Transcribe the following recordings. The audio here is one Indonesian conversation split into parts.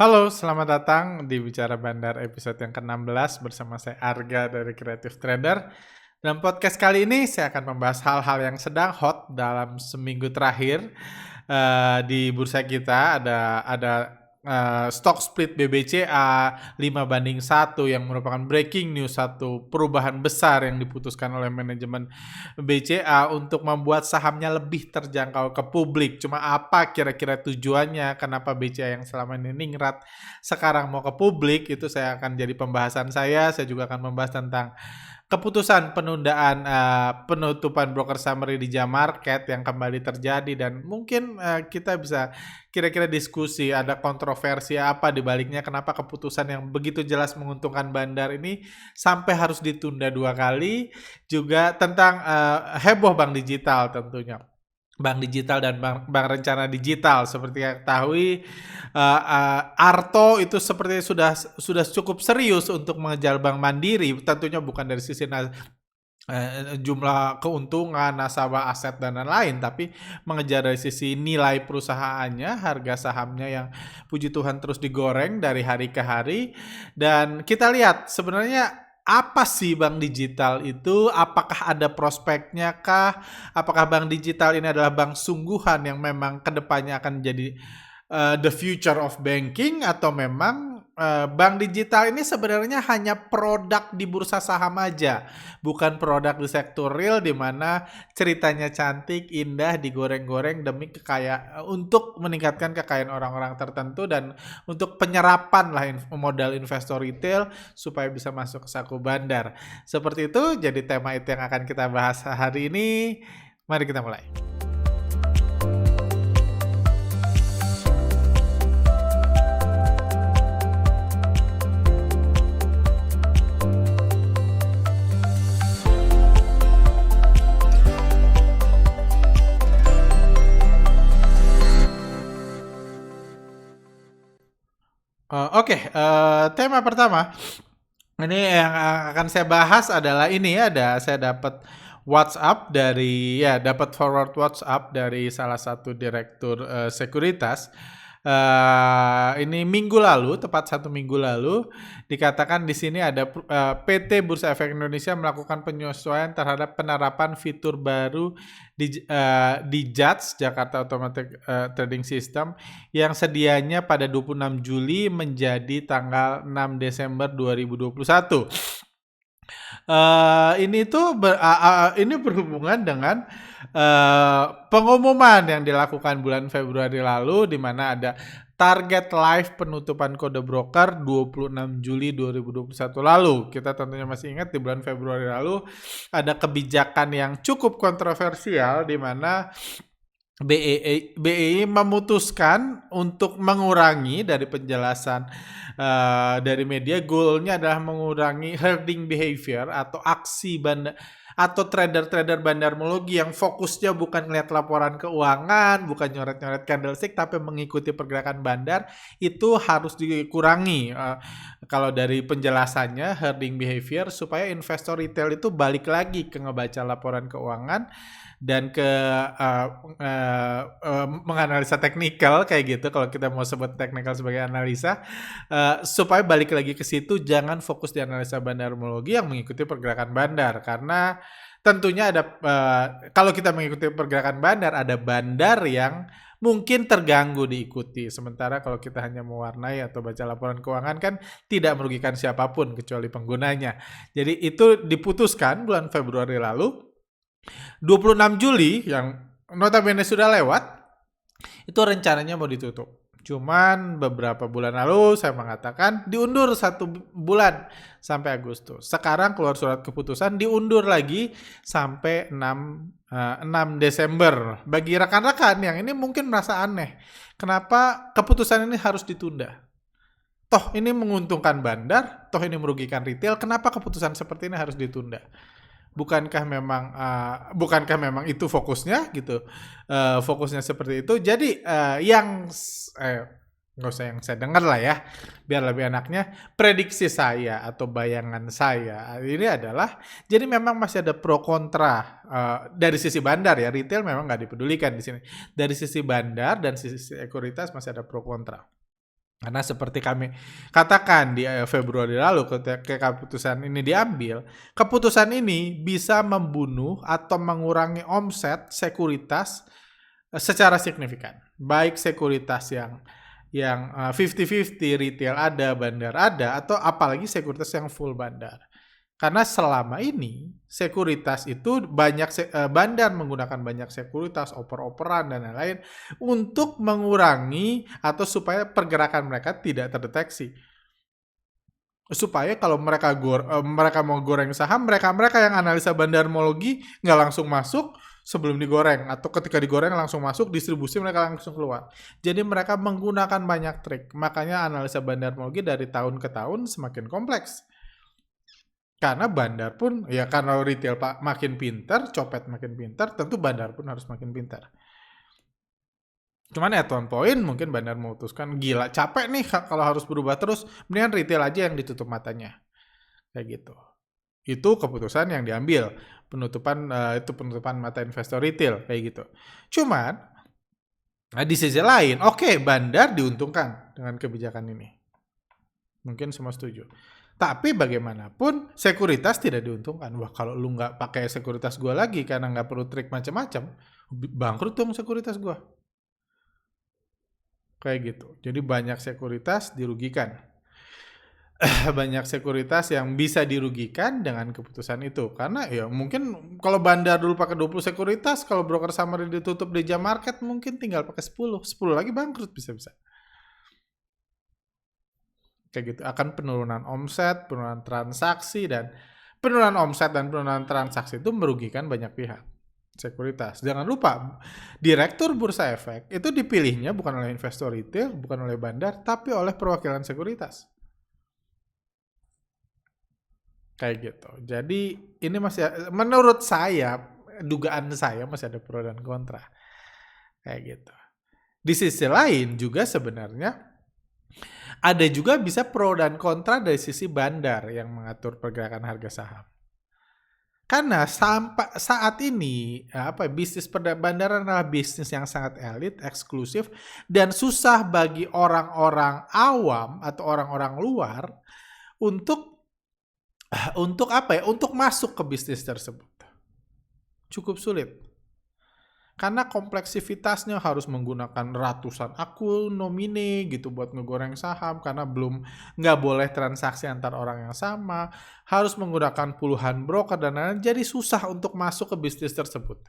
Halo, selamat datang di Bicara Bandar episode yang ke-16 bersama saya Arga dari Creative Trader. Dalam podcast kali ini saya akan membahas hal-hal yang sedang hot dalam seminggu terakhir di bursa kita. Ada stock split BBCA 5-1 yang merupakan breaking news, satu perubahan besar yang diputuskan oleh manajemen BCA untuk membuat sahamnya lebih terjangkau ke publik. Cuma apa kira-kira tujuannya, kenapa BCA yang selama ini ningrat sekarang mau ke publik, itu saya akan jadi pembahasan saya. Saya juga akan membahas tentang keputusan penundaan penutupan broker summary di jam market yang kembali terjadi, dan mungkin kita bisa kira-kira diskusi ada kontroversi apa di baliknya, kenapa keputusan yang begitu jelas menguntungkan bandar ini sampai harus ditunda 2 kali. Juga tentang heboh bank digital tentunya. Bank digital dan bank rencana digital, seperti yang ketahui Arto itu seperti sudah cukup serius untuk mengejar Bank Mandiri, tentunya bukan dari sisi jumlah keuntungan, nasabah, aset dan lain-lain, tapi mengejar dari sisi nilai perusahaannya, harga sahamnya yang puji Tuhan terus digoreng dari hari ke hari. Dan kita lihat sebenarnya apa sih bank digital itu? Apakah ada prospeknya kah? Apakah bank digital ini adalah bank sungguhan yang memang kedepannya akan jadi the future of banking, atau memang bank digital ini sebenarnya hanya produk di bursa saham aja, bukan produk di sektor real, di mana ceritanya cantik, indah, digoreng-goreng demi untuk meningkatkan kekayaan orang-orang tertentu dan untuk penyerapan lah modal investor retail supaya bisa masuk ke saku bandar. Seperti itu, jadi tema itu yang akan kita bahas hari ini. Mari kita mulai. Tema pertama ini yang akan saya bahas adalah ini. Saya dapat forward WhatsApp dari salah satu direktur sekuritas. Ini minggu lalu, tepat 1 minggu lalu, dikatakan di sini ada PT Bursa Efek Indonesia melakukan penyesuaian terhadap penerapan fitur baru di JATS, Jakarta Automatic Trading System, yang sedianya pada 26 Juli menjadi tanggal 6 Desember 2021. Ini berhubungan dengan pengumuman yang dilakukan bulan Februari lalu, di mana ada target live penutupan kode broker 26 Juli 2021 lalu. Kita tentunya masih ingat di bulan Februari lalu ada kebijakan yang cukup kontroversial, di mana BEI memutuskan untuk mengurangi, dari penjelasan dari media, goalnya adalah mengurangi herding behavior atau aksi atau trader-trader bandarmologi yang fokusnya bukan ngeliat laporan keuangan, bukan nyoret-nyoret candlestick, tapi mengikuti pergerakan bandar. Itu harus dikurangi. Kalau dari penjelasannya, herding behavior supaya investor retail itu balik lagi ke ngebaca laporan keuangan dan ke menganalisa teknikal kayak gitu, kalau kita mau sebut teknikal sebagai analisa, supaya balik lagi ke situ, jangan fokus di analisa bandarmologi yang mengikuti pergerakan bandar. Karena tentunya ada kalau kita mengikuti pergerakan bandar, ada bandar yang mungkin terganggu diikuti. Sementara kalau kita hanya mewarnai atau baca laporan keuangan, kan tidak merugikan siapapun kecuali penggunanya. Jadi itu diputuskan bulan Februari lalu. 26 Juli yang notabene sudah lewat, itu rencananya mau ditutup. Cuman beberapa bulan lalu saya mengatakan diundur 1 bulan sampai Agustus. Sekarang keluar surat keputusan diundur lagi sampai 6 Desember. Bagi rekan-rekan yang ini mungkin merasa aneh, kenapa keputusan ini harus ditunda? Toh ini menguntungkan bandar, toh ini merugikan retail, kenapa keputusan seperti ini harus ditunda? Bukankah memang itu fokusnya gitu, fokusnya seperti itu. Jadi nggak usah yang saya dengar lah ya, biar lebih enaknya. Prediksi saya atau bayangan saya ini adalah, jadi memang masih ada pro kontra dari sisi bandar ya. Retail memang nggak dipedulikan di sini. Dari sisi bandar dan sisi sekuritas masih ada pro kontra. Karena seperti kami katakan di Februari lalu ketika keputusan ini diambil, keputusan ini bisa membunuh atau mengurangi omset sekuritas secara signifikan. Baik sekuritas yang 50-50 retail ada, bandar ada, atau apalagi sekuritas yang full bandar. Karena selama ini sekuritas itu bandar menggunakan banyak sekuritas, oper-operan dan lain-lain untuk mengurangi atau supaya pergerakan mereka tidak terdeteksi. Supaya kalau mereka mau goreng saham, mereka yang analisa bandarmologi nggak langsung masuk sebelum digoreng, atau ketika digoreng langsung masuk distribusi, mereka langsung keluar. Jadi mereka menggunakan banyak trik. Makanya analisa bandarmologi dari tahun ke tahun semakin kompleks. Karena bandar pun, ya karena retail makin pintar, copet makin pintar, tentu bandar pun harus makin pintar. Cuman at one point mungkin bandar memutuskan, gila capek nih kalau harus berubah terus, mendingan retail aja yang ditutup matanya. Kayak gitu. Itu keputusan yang diambil, penutupan mata investor retail, kayak gitu. Cuman, di sisi lain, oke, bandar diuntungkan dengan kebijakan ini. Mungkin semua setuju. Tapi bagaimanapun sekuritas tidak diuntungkan. Wah, kalau lu nggak pakai sekuritas gua lagi karena nggak perlu trik macam-macam, bangkrut dong sekuritas gua. Kayak gitu. Jadi banyak sekuritas dirugikan. Banyak sekuritas yang bisa dirugikan dengan keputusan itu. Karena ya mungkin kalau bandar dulu pakai 20 sekuritas, kalau broker summary ditutup di jam market mungkin tinggal pakai 10. 10 lagi bangkrut bisa-bisa. Kayak gitu, akan penurunan omset, penurunan transaksi, dan penurunan omset dan penurunan transaksi itu merugikan banyak pihak. Sekuritas. Jangan lupa, direktur bursa efek itu dipilihnya bukan oleh investor retail, bukan oleh bandar, tapi oleh perwakilan sekuritas. Kayak gitu. Jadi ini masih, menurut saya, dugaan saya masih ada pro dan kontra. Kayak gitu. Di sisi lain juga sebenarnya ada juga bisa pro dan kontra dari sisi bandar yang mengatur pergerakan harga saham. Karena sampai saat ini bisnis bandaran adalah bisnis yang sangat elit, eksklusif, dan susah bagi orang-orang awam atau orang-orang luar untuk masuk ke bisnis tersebut. Cukup sulit. Karena kompleksitasnya harus menggunakan ratusan akun nomine gitu buat ngegoreng saham, karena nggak boleh transaksi antar orang yang sama, harus menggunakan puluhan broker dan lain-lain, jadi susah untuk masuk ke bisnis tersebut.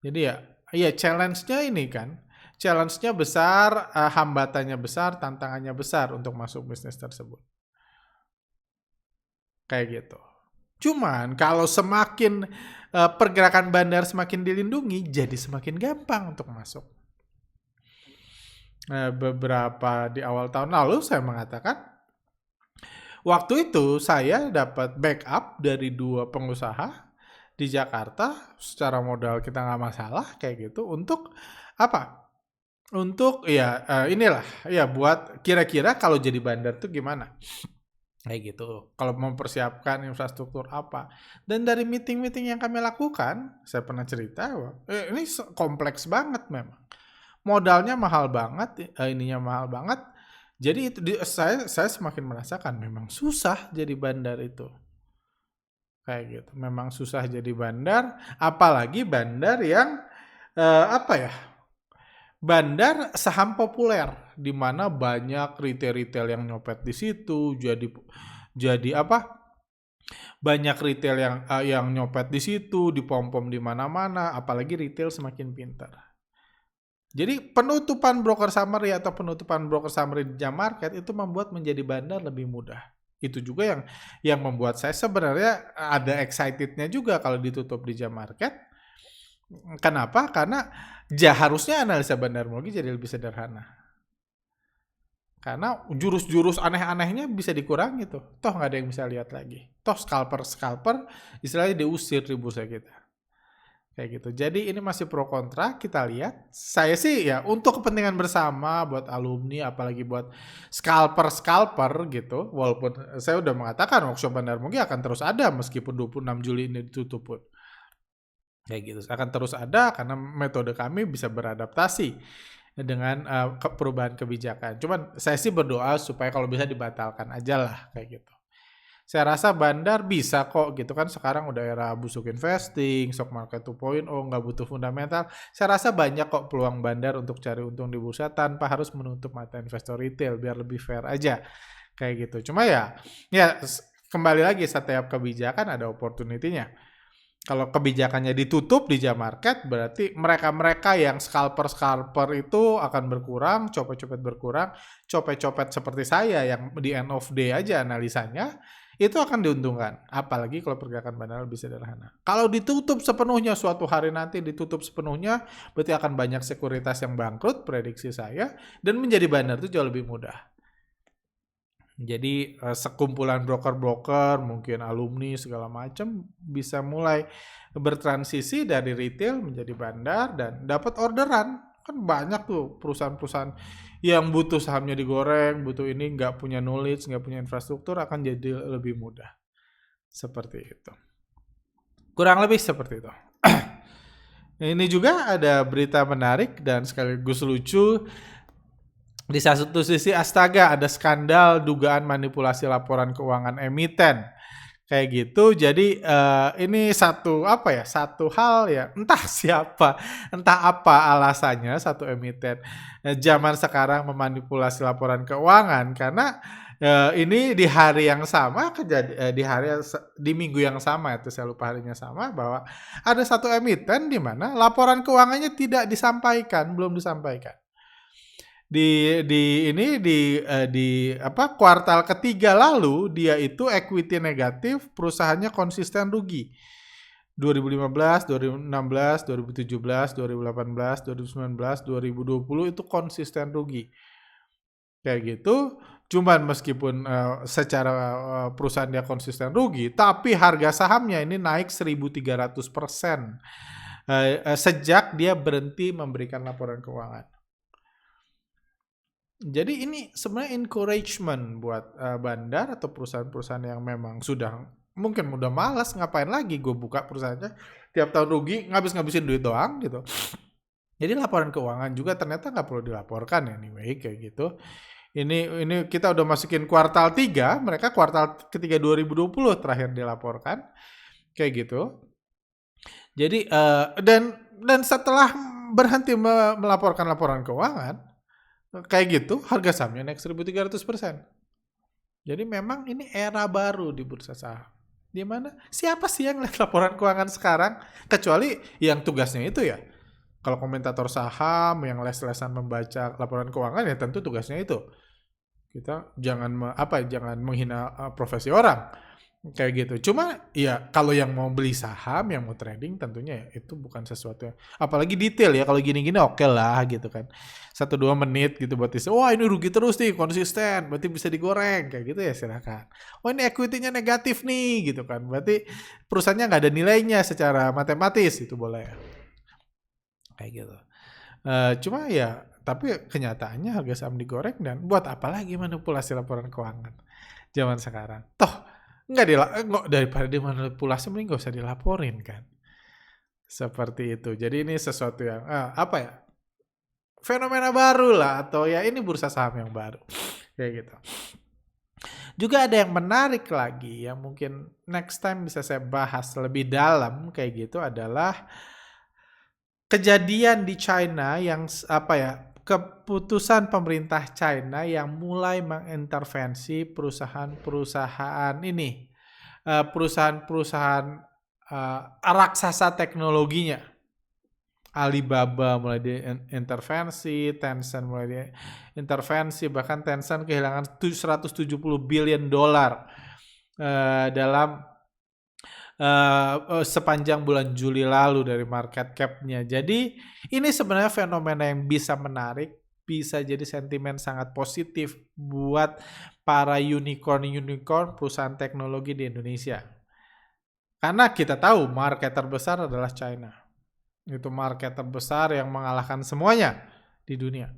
Jadi ya challenge-nya ini kan, challenge-nya besar, hambatannya besar, tantangannya besar untuk masuk bisnis tersebut. Kayak gitu. Cuman kalau semakin pergerakan bandar semakin dilindungi, jadi semakin gampang untuk masuk. Beberapa di awal tahun lalu saya mengatakan, waktu itu saya dapat backup dari 2 pengusaha di Jakarta, secara modal kita nggak masalah kayak gitu, untuk apa? Untuk buat kira-kira kalau jadi bandar tuh gimana? Kayak gitu. Kalau mempersiapkan infrastruktur apa. Dan dari meeting-meeting yang kami lakukan, saya pernah cerita, ini kompleks banget memang. Modalnya mahal banget, ininya mahal banget. Jadi itu saya semakin merasakan memang susah jadi bandar itu. Kayak gitu. Memang susah jadi bandar, apalagi bandar yang bandar saham populer, di mana banyak retail-retail yang nyopet di situ, banyak retail yang nyopet di situ, dipom-pom di mana-mana, apalagi retail semakin pintar. Jadi penutupan broker summary atau penutupan broker summary di jam market itu membuat menjadi bandar lebih mudah. Itu juga yang membuat saya sebenarnya ada excitednya juga kalau ditutup di jam market. Kenapa? Karena harusnya analisa bandarmologi jadi lebih sederhana. Karena jurus-jurus aneh-anehnya bisa dikurangi tuh. Toh nggak ada yang bisa lihat lagi. Toh scalper istilahnya diusir di bursa kita. Kayak gitu. Jadi ini masih pro kontra, kita lihat. Saya sih ya untuk kepentingan bersama buat alumni, apalagi buat scalper gitu. Walaupun saya udah mengatakan workshop bandarmologi akan terus ada meskipun 26 Juli ini ditutup pun. Kayak gitu. Akan terus ada karena metode kami bisa beradaptasi dengan perubahan kebijakan. Cuman saya sih berdoa supaya kalau bisa dibatalkan aja lah kayak gitu. Saya rasa bandar bisa kok gitu kan, sekarang udah era busuk investing, stock market 2.0, nggak butuh fundamental. Saya rasa banyak kok peluang bandar untuk cari untung di bursa tanpa harus menutup mata investor retail, biar lebih fair aja kayak gitu. Cuma ya kembali lagi, setiap kebijakan ada opportunity-nya. Kalau kebijakannya ditutup di jam market, berarti mereka-mereka yang scalper itu akan berkurang, copet-copet berkurang, copet-copet seperti saya yang di end of day aja analisanya, itu akan diuntungkan. Apalagi kalau pergerakan bandar lebih sederhana. Kalau ditutup sepenuhnya, suatu hari nanti ditutup sepenuhnya, berarti akan banyak sekuritas yang bangkrut, prediksi saya, dan menjadi bandar itu jauh lebih mudah. Jadi sekumpulan broker-broker, mungkin alumni segala macam bisa mulai bertransisi dari retail menjadi bandar dan dapat orderan. Kan banyak tuh perusahaan-perusahaan yang butuh sahamnya digoreng, butuh ini, nggak punya knowledge, nggak punya infrastruktur, akan jadi lebih mudah. Seperti itu. Kurang lebih seperti itu. Ini juga ada berita menarik dan sekaligus lucu. Di satu sisi astaga, ada skandal dugaan manipulasi laporan keuangan emiten kayak gitu. Jadi ini satu hal ya, entah siapa, entah apa alasannya satu emiten zaman sekarang memanipulasi laporan keuangan, karena ini di hari yang sama di minggu yang sama, itu saya lupa harinya sama, bahwa ada satu emiten di mana laporan keuangannya tidak disampaikan, belum disampaikan. Di kuartal ketiga lalu dia itu equity negatif, perusahaannya konsisten rugi. 2015, 2016, 2017, 2018, 2019, 2020 itu konsisten rugi. Kayak gitu. Cuman meskipun secara perusahaan dia konsisten rugi, tapi harga sahamnya ini naik 1.300% sejak dia berhenti memberikan laporan keuangan. Jadi ini sebenarnya encouragement buat bandar atau perusahaan-perusahaan yang memang mungkin udah malas, ngapain lagi gue buka perusahaannya, tiap tahun rugi, ngabis-ngabisin duit doang gitu. Jadi laporan keuangan juga ternyata nggak perlu dilaporkan anyway kayak gitu. Ini kita udah masukin kuartal 3, mereka kuartal ketiga 2020 terakhir dilaporkan kayak gitu. Jadi dan setelah berhenti melaporkan laporan keuangan kayak gitu, harga sahamnya naik 1.300%. Jadi memang ini era baru di bursa saham. Di mana siapa sih yang lihat laporan keuangan sekarang? Kecuali yang tugasnya itu ya. Kalau komentator saham yang les-lesan membaca laporan keuangan, ya tentu tugasnya itu. Kita jangan menghina profesi orang. Kayak gitu. Cuma ya kalau yang mau beli saham, yang mau trading, tentunya ya itu bukan sesuatu yang, apalagi detail ya, kalau gini-gini oke lah gitu kan. 1-2 menit gitu berarti, wah ini rugi terus nih, konsisten, berarti bisa digoreng kayak gitu ya, silakan. Oh ini equity-nya negatif nih gitu kan, berarti perusahaannya nggak ada nilainya secara matematis, itu boleh kayak gitu. Cuma ya, tapi kenyataannya harga saham digoreng, dan buat apa lagi manipulasi laporan keuangan zaman sekarang? Toh nggak, daripada dimanipulasi mending nggak usah dilaporin kan. Seperti itu. Jadi ini sesuatu yang fenomena baru lah, atau ya ini bursa saham yang baru kayak gitu. Juga ada yang menarik lagi yang mungkin next time bisa saya bahas lebih dalam kayak gitu, adalah kejadian di China yang keputusan pemerintah China yang mulai mengintervensi perusahaan-perusahaan ini, perusahaan-perusahaan raksasa teknologinya. Alibaba mulai diintervensi, Tencent mulai diintervensi, bahkan Tencent kehilangan $170 billion dalam sepanjang bulan Juli lalu dari market cap-nya. Jadi ini sebenarnya fenomena yang bisa menarik, bisa jadi sentimen sangat positif buat para unicorn perusahaan teknologi di Indonesia. Karena kita tahu market terbesar adalah China. Itu market terbesar yang mengalahkan semuanya di dunia.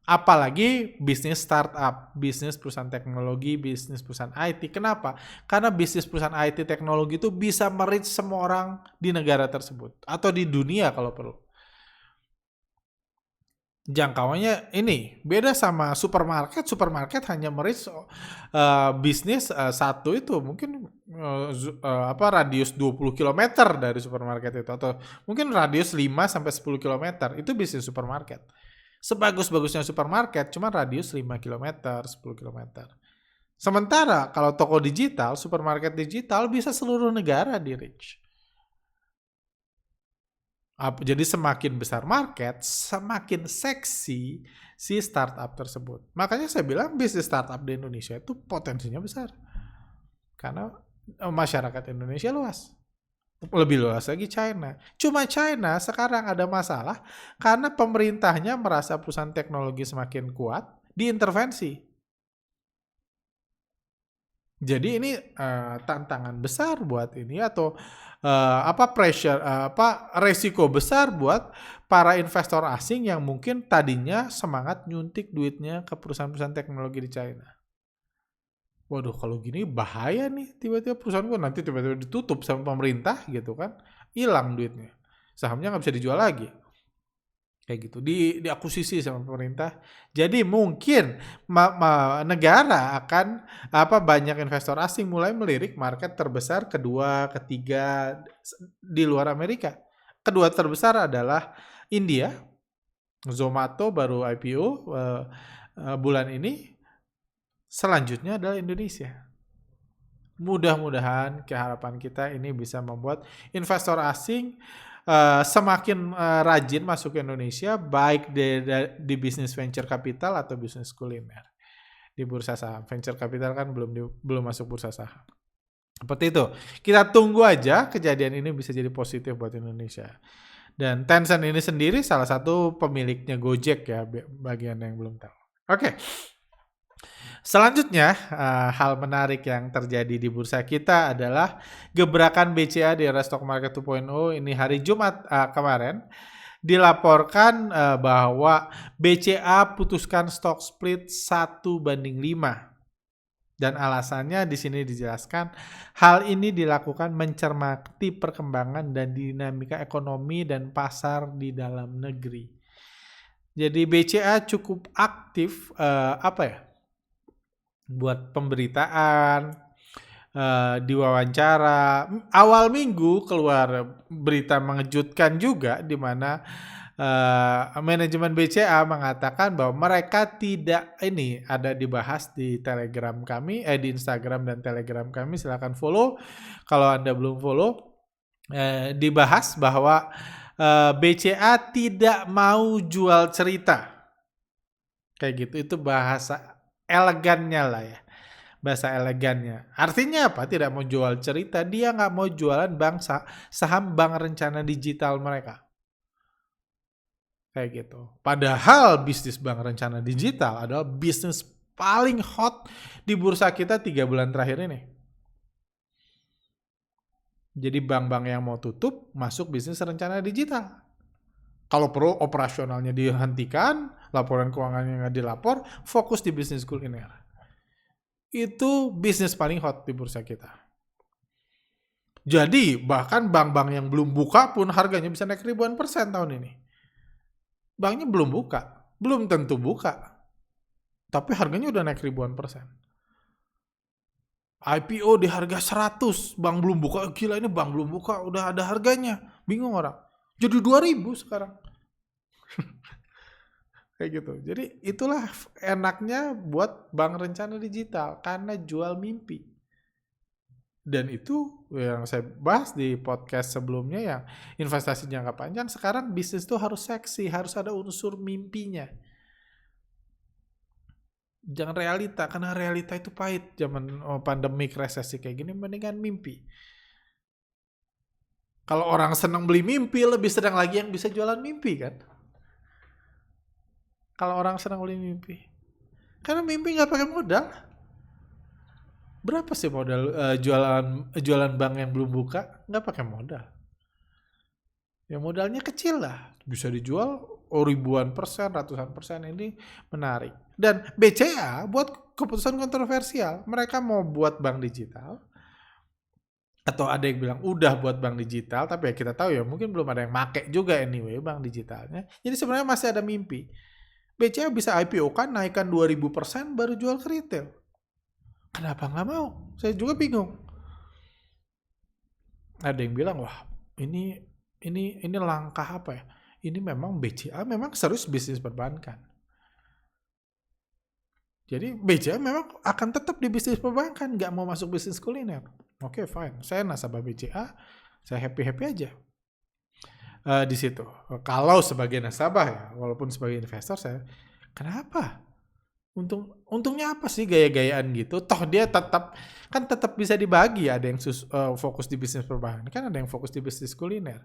Apalagi bisnis startup, bisnis perusahaan teknologi, bisnis perusahaan IT. Kenapa? Karena bisnis perusahaan IT teknologi itu bisa mereach semua orang di negara tersebut. Atau di dunia kalau perlu. Jangkauannya ini beda sama supermarket. Supermarket hanya mereach bisnis satu itu mungkin radius 20 kilometer dari supermarket itu, atau mungkin radius 5 sampai 10 kilometer itu bisnis supermarket. Sebagus-bagusnya supermarket cuma radius 5 kilometer, 10 kilometer. Sementara kalau toko digital, supermarket digital bisa seluruh negara di reach. Jadi semakin besar market, semakin seksi si startup tersebut. Makanya saya bilang bisnis startup di Indonesia itu potensinya besar. Karena masyarakat Indonesia luas. Lebih luas lagi China. Cuma China sekarang ada masalah karena pemerintahnya merasa perusahaan teknologi semakin kuat, diintervensi. Jadi ini tantangan besar buat ini, atau resiko besar buat para investor asing yang mungkin tadinya semangat nyuntik duitnya ke perusahaan-perusahaan teknologi di China. Waduh, kalau gini bahaya nih, tiba-tiba perusahaan gue nanti tiba-tiba ditutup sama pemerintah gitu kan, hilang duitnya, sahamnya nggak bisa dijual lagi. Kayak gitu, diakuisisi sama pemerintah. Jadi mungkin negara akan banyak investor asing mulai melirik market terbesar kedua, ketiga di luar Amerika. Kedua terbesar adalah India. Zomato baru IPO bulan ini. Selanjutnya adalah Indonesia. Mudah-mudahan harapan kita ini bisa membuat investor asing semakin rajin masuk ke Indonesia, baik di bisnis venture capital atau bisnis kuliner di bursa saham. Venture capital kan belum masuk bursa saham. Seperti itu. Kita tunggu aja kejadian ini bisa jadi positif buat Indonesia. Dan Tencent ini sendiri salah satu pemiliknya Gojek ya, bagian yang belum tahu. Oke. Selanjutnya, hal menarik yang terjadi di bursa kita adalah gebrakan BCA di era Stock Market 2.0. Ini hari Jumat kemarin dilaporkan bahwa BCA putuskan stock split 1:5. Dan alasannya di sini dijelaskan, hal ini dilakukan mencermati perkembangan dan dinamika ekonomi dan pasar di dalam negeri. Jadi BCA cukup aktif buat pemberitaan, diwawancara. Awal minggu keluar berita mengejutkan juga, di mana manajemen BCA mengatakan bahwa mereka tidak ada dibahas di Telegram kami, di Instagram dan Telegram kami. Silakan follow kalau Anda belum follow. Dibahas bahwa BCA tidak mau jual cerita. Kayak gitu, itu bahasa elegannya lah ya. Bahasa elegannya. Artinya apa? Tidak mau jual cerita. Dia nggak mau jualan saham bank rencana digital mereka. Kayak gitu. Padahal bisnis bank rencana digital adalah bisnis paling hot di bursa kita 3 bulan terakhir ini. Jadi bank-bank yang mau tutup masuk bisnis rencana digital. Kalau perlu operasionalnya dihentikan, laporan keuangannya nggak dilapor, fokus di bisnis kuliner. Itu bisnis paling hot di bursa kita. Jadi bahkan bank-bank yang belum buka pun harganya bisa naik ribuan persen tahun ini. Banknya belum buka, belum tentu buka, tapi harganya udah naik ribuan persen. IPO di harga 100, bank belum buka, gila ini bank belum buka, udah ada harganya, bingung orang. Jadi 2.000 sekarang. Kayak gitu. Jadi itulah enaknya buat bank rencana digital, karena jual mimpi. Dan itu yang saya bahas di podcast sebelumnya, yang investasi jangka panjang. Sekarang bisnis itu harus seksi, harus ada unsur mimpinya. Jangan realita, karena realita itu pahit. Zaman pandemik, resesi kayak gini, mendingan mimpi. Kalau orang senang beli mimpi, lebih senang lagi yang bisa jualan mimpi kan. Kalau orang senang beli mimpi, karena mimpi nggak pakai modal. Berapa sih modal jualan bank yang belum buka? Nggak pakai modal. Ya modalnya kecil lah, bisa dijual ribuan persen, ratusan persen. Ini menarik. Dan BCA buat keputusan kontroversial. Mereka mau buat bank digital, atau ada yang bilang udah buat bank digital, tapi ya kita tahu ya mungkin belum ada yang make juga anyway bank digitalnya. Jadi sebenarnya masih ada mimpi. BCA bisa IPO kan naikkan 2000% baru jual ke retail. Kenapa nggak mau? Saya juga bingung. Ada yang bilang, wah ini langkah apa ya? Ini memang BCA memang serius bisnis perbankan. Jadi BCA memang akan tetap di bisnis perbankan, nggak mau masuk bisnis kuliner. Oke, fine. Saya nasabah BCA, saya happy-happy aja di situ. Kalau sebagai nasabah ya, walaupun sebagai investor saya, kenapa? Untungnya apa sih gaya-gayaan gitu? Toh dia tetap bisa dibagi. Ada yang fokus di bisnis perbankan, kan ada yang fokus di bisnis kuliner.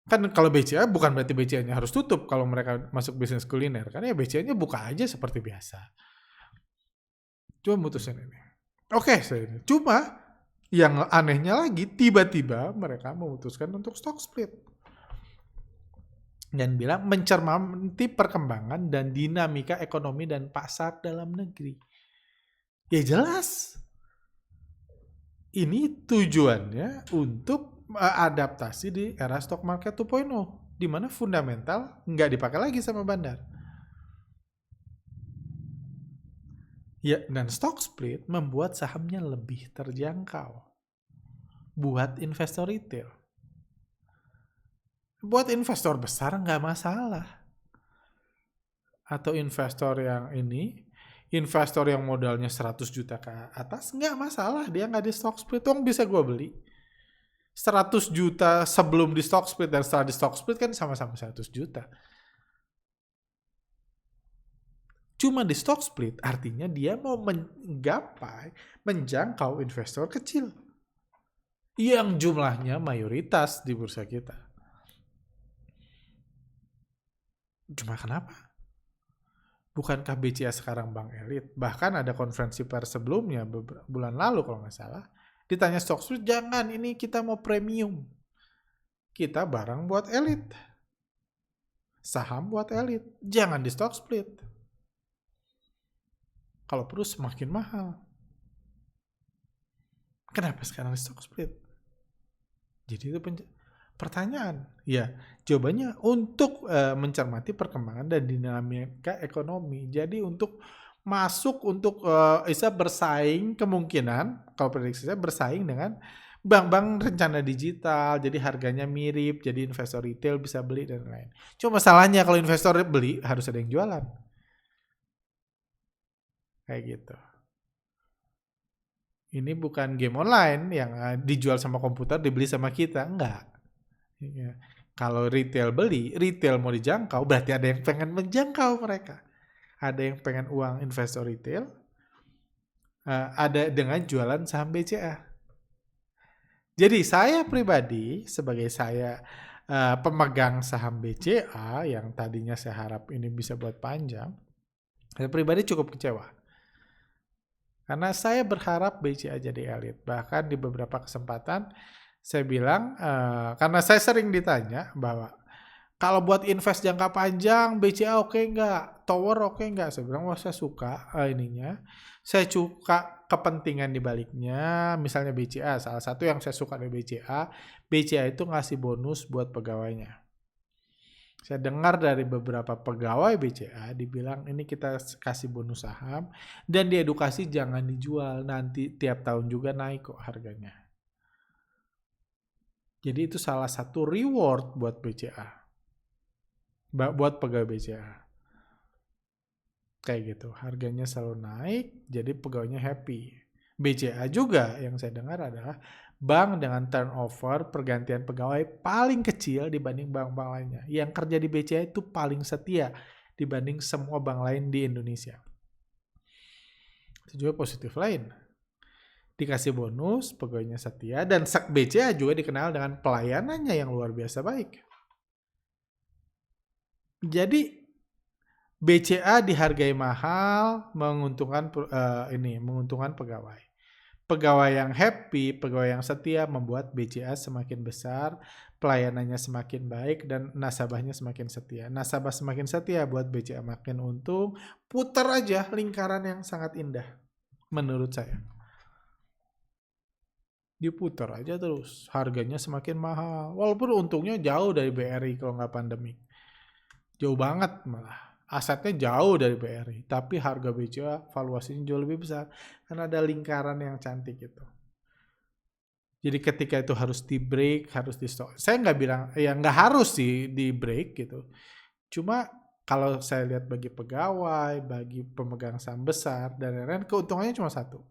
Kan kalau BCA bukan berarti BCA-nya harus tutup kalau mereka masuk bisnis kuliner. Karena ya BCA-nya buka aja seperti biasa. Cuma mutusin ini. Oke, cuma yang anehnya lagi, tiba-tiba mereka memutuskan untuk stock split. Dan bilang mencermati perkembangan dan dinamika ekonomi dan pasar dalam negeri. Ya jelas. Ini tujuannya untuk adaptasi di era stock market 2.0. Di mana fundamental nggak dipakai lagi sama bandar. Ya, dan stock split membuat sahamnya lebih terjangkau buat investor retail. Buat investor besar nggak masalah. Atau investor yang investor yang modalnya 100 juta ke atas, nggak masalah. Dia nggak di stock split, bisa gue beli. 100 juta sebelum di stock split dan setelah di stock split kan sama-sama 100 juta. Cuma di stock split artinya dia mau menjangkau investor kecil. Yang jumlahnya mayoritas di bursa kita. Cuma kenapa? Bukankah BCA sekarang bank elit? Bahkan ada konferensi pers sebelumnya, bulan lalu kalau nggak salah. Ditanya stock split, jangan, ini kita mau premium. Kita barang buat elit. Saham buat elit. Jangan di stock split. Kalau perlu semakin mahal. Kenapa sekarang di stock split? Jadi itu pertanyaan. Ya, jawabannya untuk mencermati perkembangan dan dinamika ekonomi. Jadi untuk masuk untuk bisa bersaing kemungkinan, kalau prediksi saya bersaing dengan bank-bank rencana digital, jadi harganya mirip, jadi investor retail bisa beli dan lain. Cuma masalahnya kalau investor beli harus ada yang jualan. Kayak gitu. Ini bukan game online yang dijual sama komputer, dibeli sama kita. Enggak. Ya. Kalau retail beli, retail mau dijangkau, berarti ada yang pengen menjangkau mereka. Ada yang pengen uang investor retail, ada dengan jualan saham BCA. Jadi saya pribadi, sebagai saya pemegang saham BCA, yang tadinya saya harap ini bisa buat panjang, saya pribadi cukup kecewa. Karena saya berharap BCA jadi elit. Bahkan di beberapa kesempatan saya bilang, karena saya sering ditanya bahwa kalau buat invest jangka panjang BCA oke nggak? Tower oke nggak? Saya bilang, wah saya suka ininya. Saya suka kepentingan di baliknya. Misalnya BCA, salah satu yang saya suka dari BCA itu ngasih bonus buat pegawainya. Saya dengar dari beberapa pegawai BCA dibilang ini kita kasih bonus saham dan diedukasi jangan dijual, nanti tiap tahun juga naik kok harganya. Jadi itu salah satu reward buat BCA. Buat pegawai BCA. Kayak gitu, harganya selalu naik, jadi pegawainya happy. BCA juga yang saya dengar adalah bank dengan turnover pergantian pegawai paling kecil dibanding bank-bank lainnya. Yang kerja di BCA itu paling setia dibanding semua bank lain di Indonesia. Itu juga positif lain. Dikasih bonus, pegawainya setia, dan BCA juga dikenal dengan pelayanannya yang luar biasa baik. Jadi BCA dihargai mahal, menguntungkan pegawai. Pegawai yang happy, pegawai yang setia membuat BCA semakin besar, pelayanannya semakin baik, dan nasabahnya semakin setia. Nasabah semakin setia buat BCA makin untung, putar aja lingkaran yang sangat indah, menurut saya. Diputar aja terus, harganya semakin mahal. Walaupun untungnya jauh dari BRI kalau nggak pandemik. Jauh banget malah. asetnya jauh dari BRI, tapi harga BCA valuasinya jauh lebih besar karena ada lingkaran yang cantik gitu. Jadi ketika itu harus di break, harus di stop. Saya nggak bilang, ya nggak harus sih di break gitu. Cuma kalau saya lihat bagi pegawai, bagi pemegang saham besar dan lain-lain, keuntungannya cuma satu,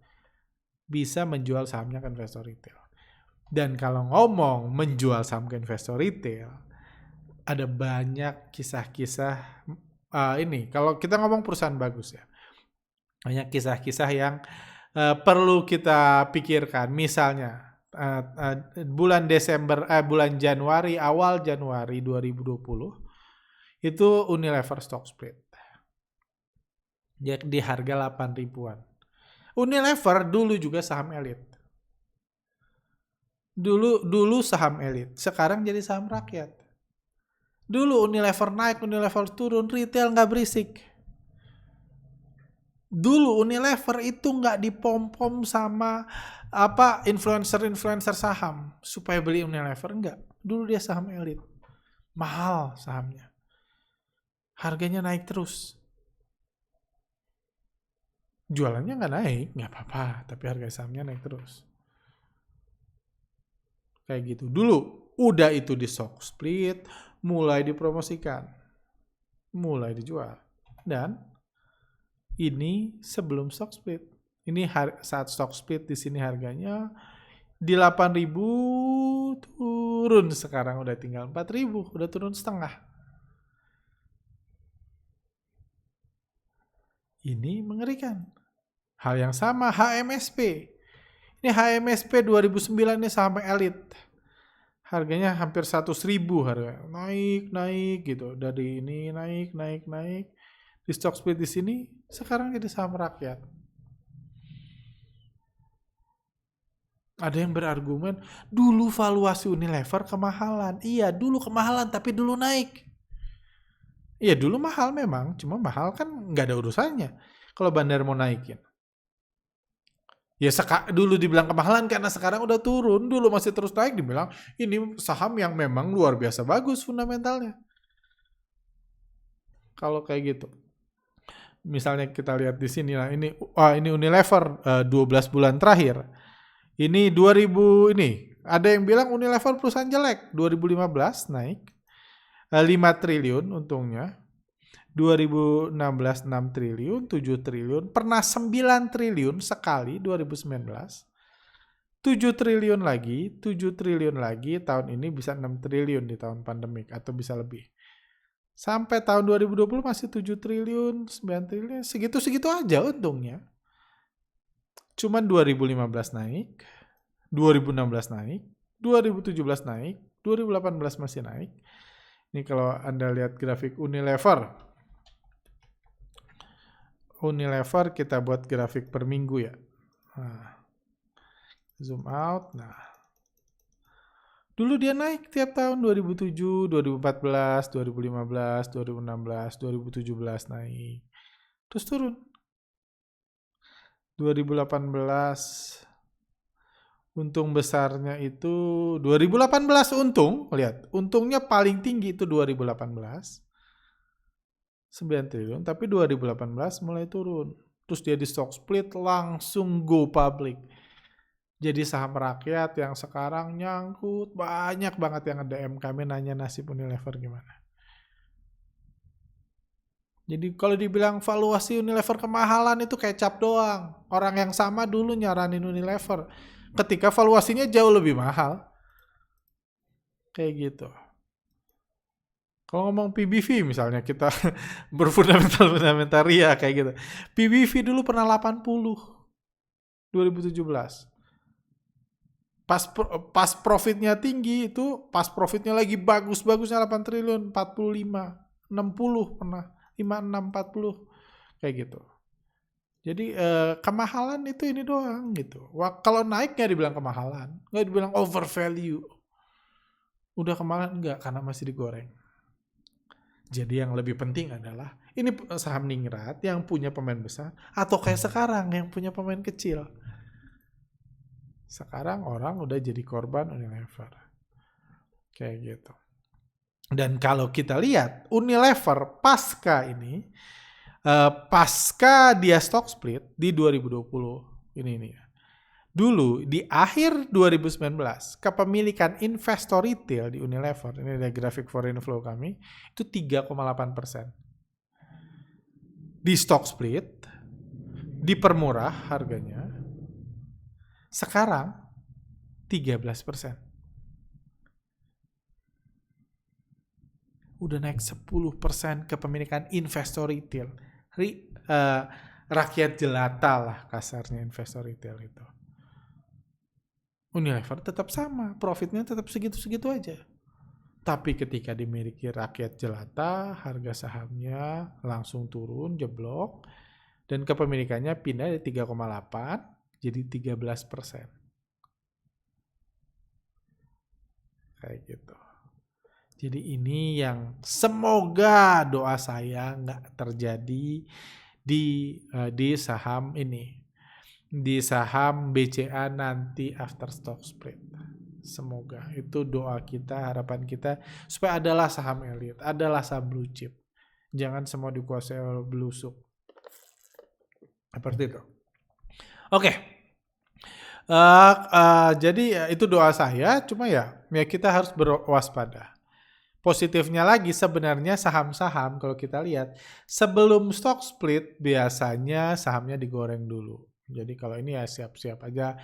bisa menjual sahamnya ke investor retail. Dan kalau ngomong menjual saham ke investor retail, ada banyak kisah-kisah ini. Kalau kita ngomong perusahaan bagus ya, banyak kisah-kisah yang perlu kita pikirkan. Misalnya bulan Januari, awal Januari 2020 itu Unilever stock split. Di harga 8 ribuan. Unilever dulu juga saham elit. Dulu saham elit, sekarang jadi saham rakyat. Dulu Unilever naik, Unilever turun, retail nggak berisik. Dulu Unilever itu nggak dipom-pom sama influencer saham supaya beli Unilever, enggak. Dulu dia saham elit, mahal sahamnya, harganya naik terus. Jualannya nggak naik, nggak apa-apa, tapi harga sahamnya naik terus. Kayak gitu. Dulu udah itu di stock split, mulai dipromosikan, mulai dijual. Dan ini sebelum stock split. Ini saat stock split di sini harganya di 8.000 turun, sekarang udah tinggal 4.000, udah turun setengah. Ini mengerikan. Hal yang sama HMSP. Ini HMSP 2009 ini sampai elit. Harganya hampir 100.000 harga. Naik gitu. Dari ini naik. Di stock split di sini sekarang jadi saham rakyat. Ada yang berargumen, dulu valuasi Unilever kemahalan. Iya, dulu kemahalan tapi dulu naik. Iya, dulu mahal memang, cuma mahal kan nggak ada urusannya kalau bandar mau naikin. Ya dulu dibilang kemahalan karena sekarang udah turun, dulu masih terus naik dibilang ini saham yang memang luar biasa bagus fundamentalnya. Kalau kayak gitu. Misalnya kita lihat di sini lah, ini Unilever 12 bulan terakhir. Ini 2000 ini, ada yang bilang Unilever perusahaan jelek, 2015 naik 5 triliun untungnya. 2016 6 triliun, 7 triliun, pernah 9 triliun sekali 2019. 7 triliun lagi, tahun ini bisa 6 triliun di tahun pandemik atau bisa lebih. Sampai tahun 2020 masih 7 triliun, 9 triliun, segitu-segitu aja untungnya. Cuman 2015 naik, 2016 naik, 2017 naik, 2018 masih naik. Ini kalau Anda lihat grafik Unilever kita buat grafik per minggu ya. Nah, zoom out. Nah, dulu dia naik tiap tahun 2007, 2014, 2015, 2016, 2017 naik. Terus turun. 2018 untung besarnya itu 2018 untung, lihat. Untungnya paling tinggi itu 2018. 9 triliun, tapi 2018 mulai turun. Terus dia di stock split langsung go public. Jadi saham rakyat yang sekarang nyangkut, banyak banget yang DM kami nanya nasib Unilever gimana. Jadi kalau dibilang valuasi Unilever kemahalan itu kecap doang. Orang yang sama dulu nyaranin Unilever ketika valuasinya jauh lebih mahal. Kayak gitu. Kalau ngomong PBV misalnya kita berfundamental ria kayak gitu. PBV dulu pernah 80 2017. Pas profitnya tinggi itu, pas profitnya lagi bagus-bagusnya 8 triliun, 45, 60 pernah, 56, 40 kayak gitu. Jadi kemahalan itu ini doang gitu. Kalau naik nggak dibilang kemahalan, nggak dibilang over value. Udah kemahalan enggak karena masih digoreng. Jadi yang lebih penting adalah ini saham ningrat yang punya pemain besar atau kayak sekarang yang punya pemain kecil. Sekarang orang udah jadi korban Unilever. Kayak gitu. Dan kalau kita lihat Unilever pasca ini, pasca dia stock split di 2020 ini ya. Dulu di akhir 2019 kepemilikan investor retail di Unilever, ini ada grafik foreign flow kami, itu 3,8%. Di stock split, dipermurah harganya, sekarang 13%. Udah naik 10% kepemilikan investor retail. Rakyat jelata lah kasarnya investor retail itu. Unilever tetap sama, profitnya tetap segitu-segitu aja. Tapi ketika dimiliki rakyat jelata, harga sahamnya langsung turun, jeblok, dan kepemilikannya pindah dari 3,8 jadi 13%. Kayak gitu. Jadi ini yang semoga doa saya nggak terjadi di saham ini. Di saham BCA nanti after stock split. Semoga itu doa kita, harapan kita supaya adalah saham elit, adalah saham blue chip. Jangan semua dikuasai oleh belusuk. Seperti itu. Oke. Jadi itu doa saya, cuma ya kita harus berwaspada. Positifnya lagi sebenarnya saham-saham kalau kita lihat sebelum stock split biasanya sahamnya digoreng dulu. Jadi kalau ini ya siap-siap aja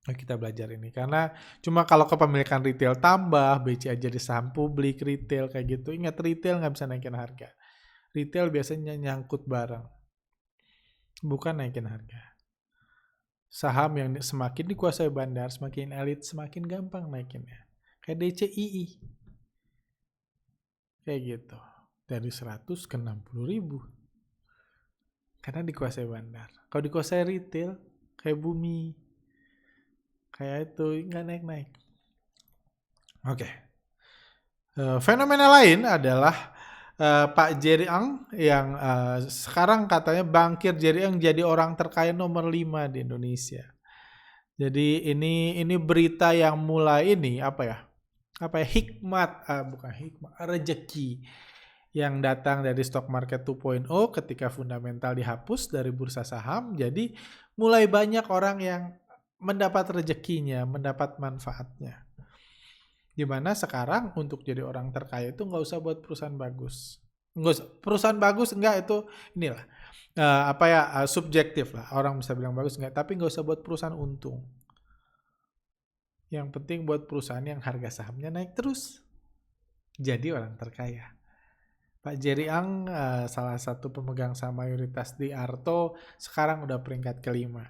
kita belajar ini. Karena cuma kalau kepemilikan retail tambah, BCA jadi saham publik, retail kayak gitu. Ingat retail nggak bisa naikin harga. Retail biasanya nyangkut barang. Bukan naikin harga. Saham yang semakin dikuasai bandar, semakin elit, semakin gampang naikinnya. Kayak DCII. Kayak gitu. Dari 100 ke 60 ribu. Karena dikuasai bandar. Kalau dikuasai retail, kayak Bumi. Kayak itu, nggak naik-naik. Oke. Fenomena lain adalah Pak Jerry Ang yang sekarang katanya bankir Jerry Ang jadi orang terkaya nomor 5 di Indonesia. Jadi ini berita yang mulai ini hikmat, bukan hikmat, rezeki yang datang dari stock market 2.0 ketika fundamental dihapus dari bursa saham. Jadi mulai banyak orang yang mendapat rezekinya, mendapat manfaatnya. Dimana sekarang untuk jadi orang terkaya itu nggak usah buat perusahaan bagus. Perusahaan bagus enggak itu inilah subjektif lah. Orang bisa bilang bagus enggak, tapi nggak usah buat perusahaan untung. Yang penting buat perusahaan yang harga sahamnya naik terus. Jadi orang terkaya. Pak Jerry Ang, salah satu pemegang saham mayoritas di Arto, sekarang udah peringkat kelima.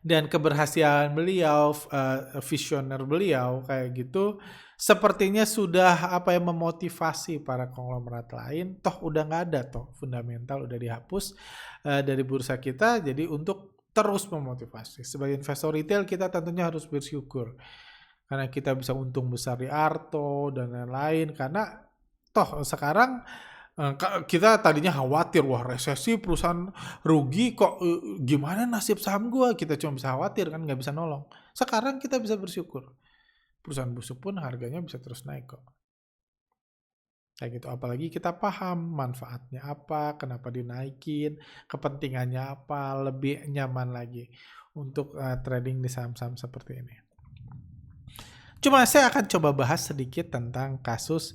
Dan keberhasilan beliau, visioner beliau kayak gitu, sepertinya sudah memotivasi para konglomerat lain. Toh udah nggak ada fundamental udah dihapus dari bursa kita. Jadi untuk terus memotivasi. Sebagai investor retail kita tentunya harus bersyukur. Karena kita bisa untung besar di Arto dan lain-lain. Karena toh sekarang kita tadinya khawatir, wah resesi perusahaan rugi kok gimana nasib saham gue. Kita cuma bisa khawatir kan, nggak bisa nolong. Sekarang kita bisa bersyukur. Perusahaan busuk pun harganya bisa terus naik kok. Kayak gitu, apalagi kita paham manfaatnya apa, kenapa dinaikin, kepentingannya apa, lebih nyaman lagi untuk trading di saham-saham seperti ini. Cuma saya akan coba bahas sedikit tentang kasus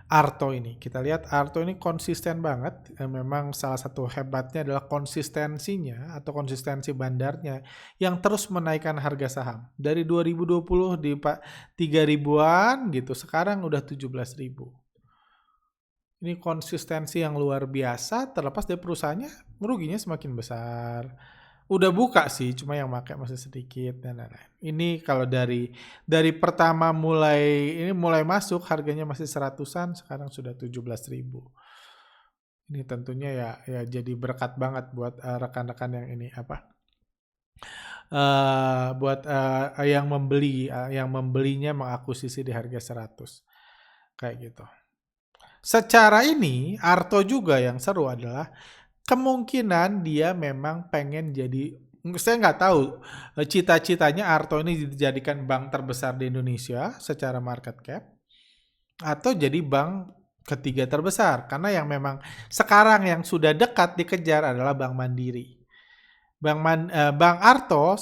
Arto ini. Kita lihat Arto ini konsisten banget. Memang salah satu hebatnya adalah konsistensinya atau konsistensi bandarnya yang terus menaikkan harga saham. Dari 2020 di 3.000-an gitu, sekarang udah 17.000. Ini konsistensi yang luar biasa, terlepas dari perusahaannya, meruginya semakin besar. Udah buka sih, cuma yang pakai masih sedikit dan lain-lain. Ini kalau dari pertama mulai masuk harganya masih 100-an, sekarang sudah 17.000. Ini tentunya ya jadi berkat banget buat rekan-rekan yang ini buat yang membelinya mengakuisisi di harga 100. Kayak gitu. Secara ini, Arto juga yang seru adalah kemungkinan dia memang pengen jadi, saya nggak tahu cita-citanya Arto ini dijadikan bank terbesar di Indonesia secara market cap. atau jadi bank ketiga terbesar. Karena yang memang sekarang yang sudah dekat dikejar adalah Bank Mandiri. Bank Arto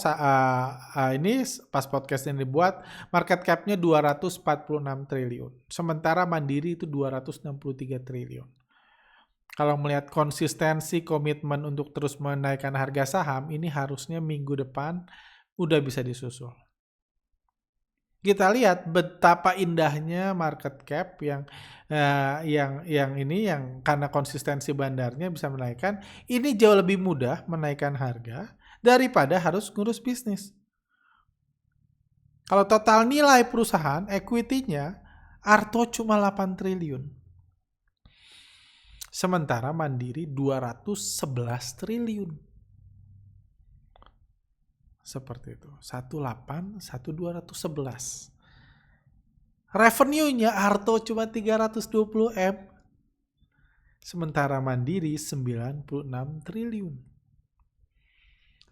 ini pas podcast ini dibuat market cap-nya 246 triliun. Sementara Mandiri itu 263 triliun. Kalau melihat konsistensi komitmen untuk terus menaikkan harga saham, ini harusnya minggu depan udah bisa disusul. Kita lihat betapa indahnya market cap yang karena konsistensi bandarnya bisa menaikkan, ini jauh lebih mudah menaikkan harga daripada harus ngurus bisnis. Kalau total nilai perusahaan, equity-nya Arto cuma 8 triliun. Sementara Mandiri 211 triliun. Seperti itu. 18, 211. Revenue-nya Arto cuma 320 M. Sementara Mandiri 96 triliun.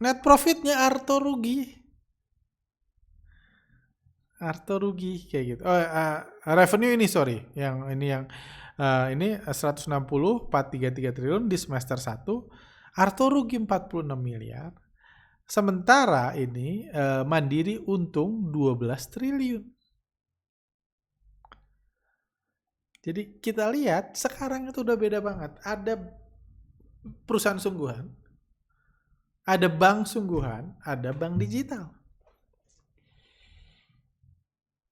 Net profit-nya Arto rugi kayak gitu. Revenue ini ini 160 433 triliun di semester 1. Arto rugi 46 miliar. Sementara ini Mandiri untung 12 triliun. Jadi kita lihat sekarang itu udah beda banget. Ada perusahaan sungguhan, ada bank sungguhan, ada bank digital.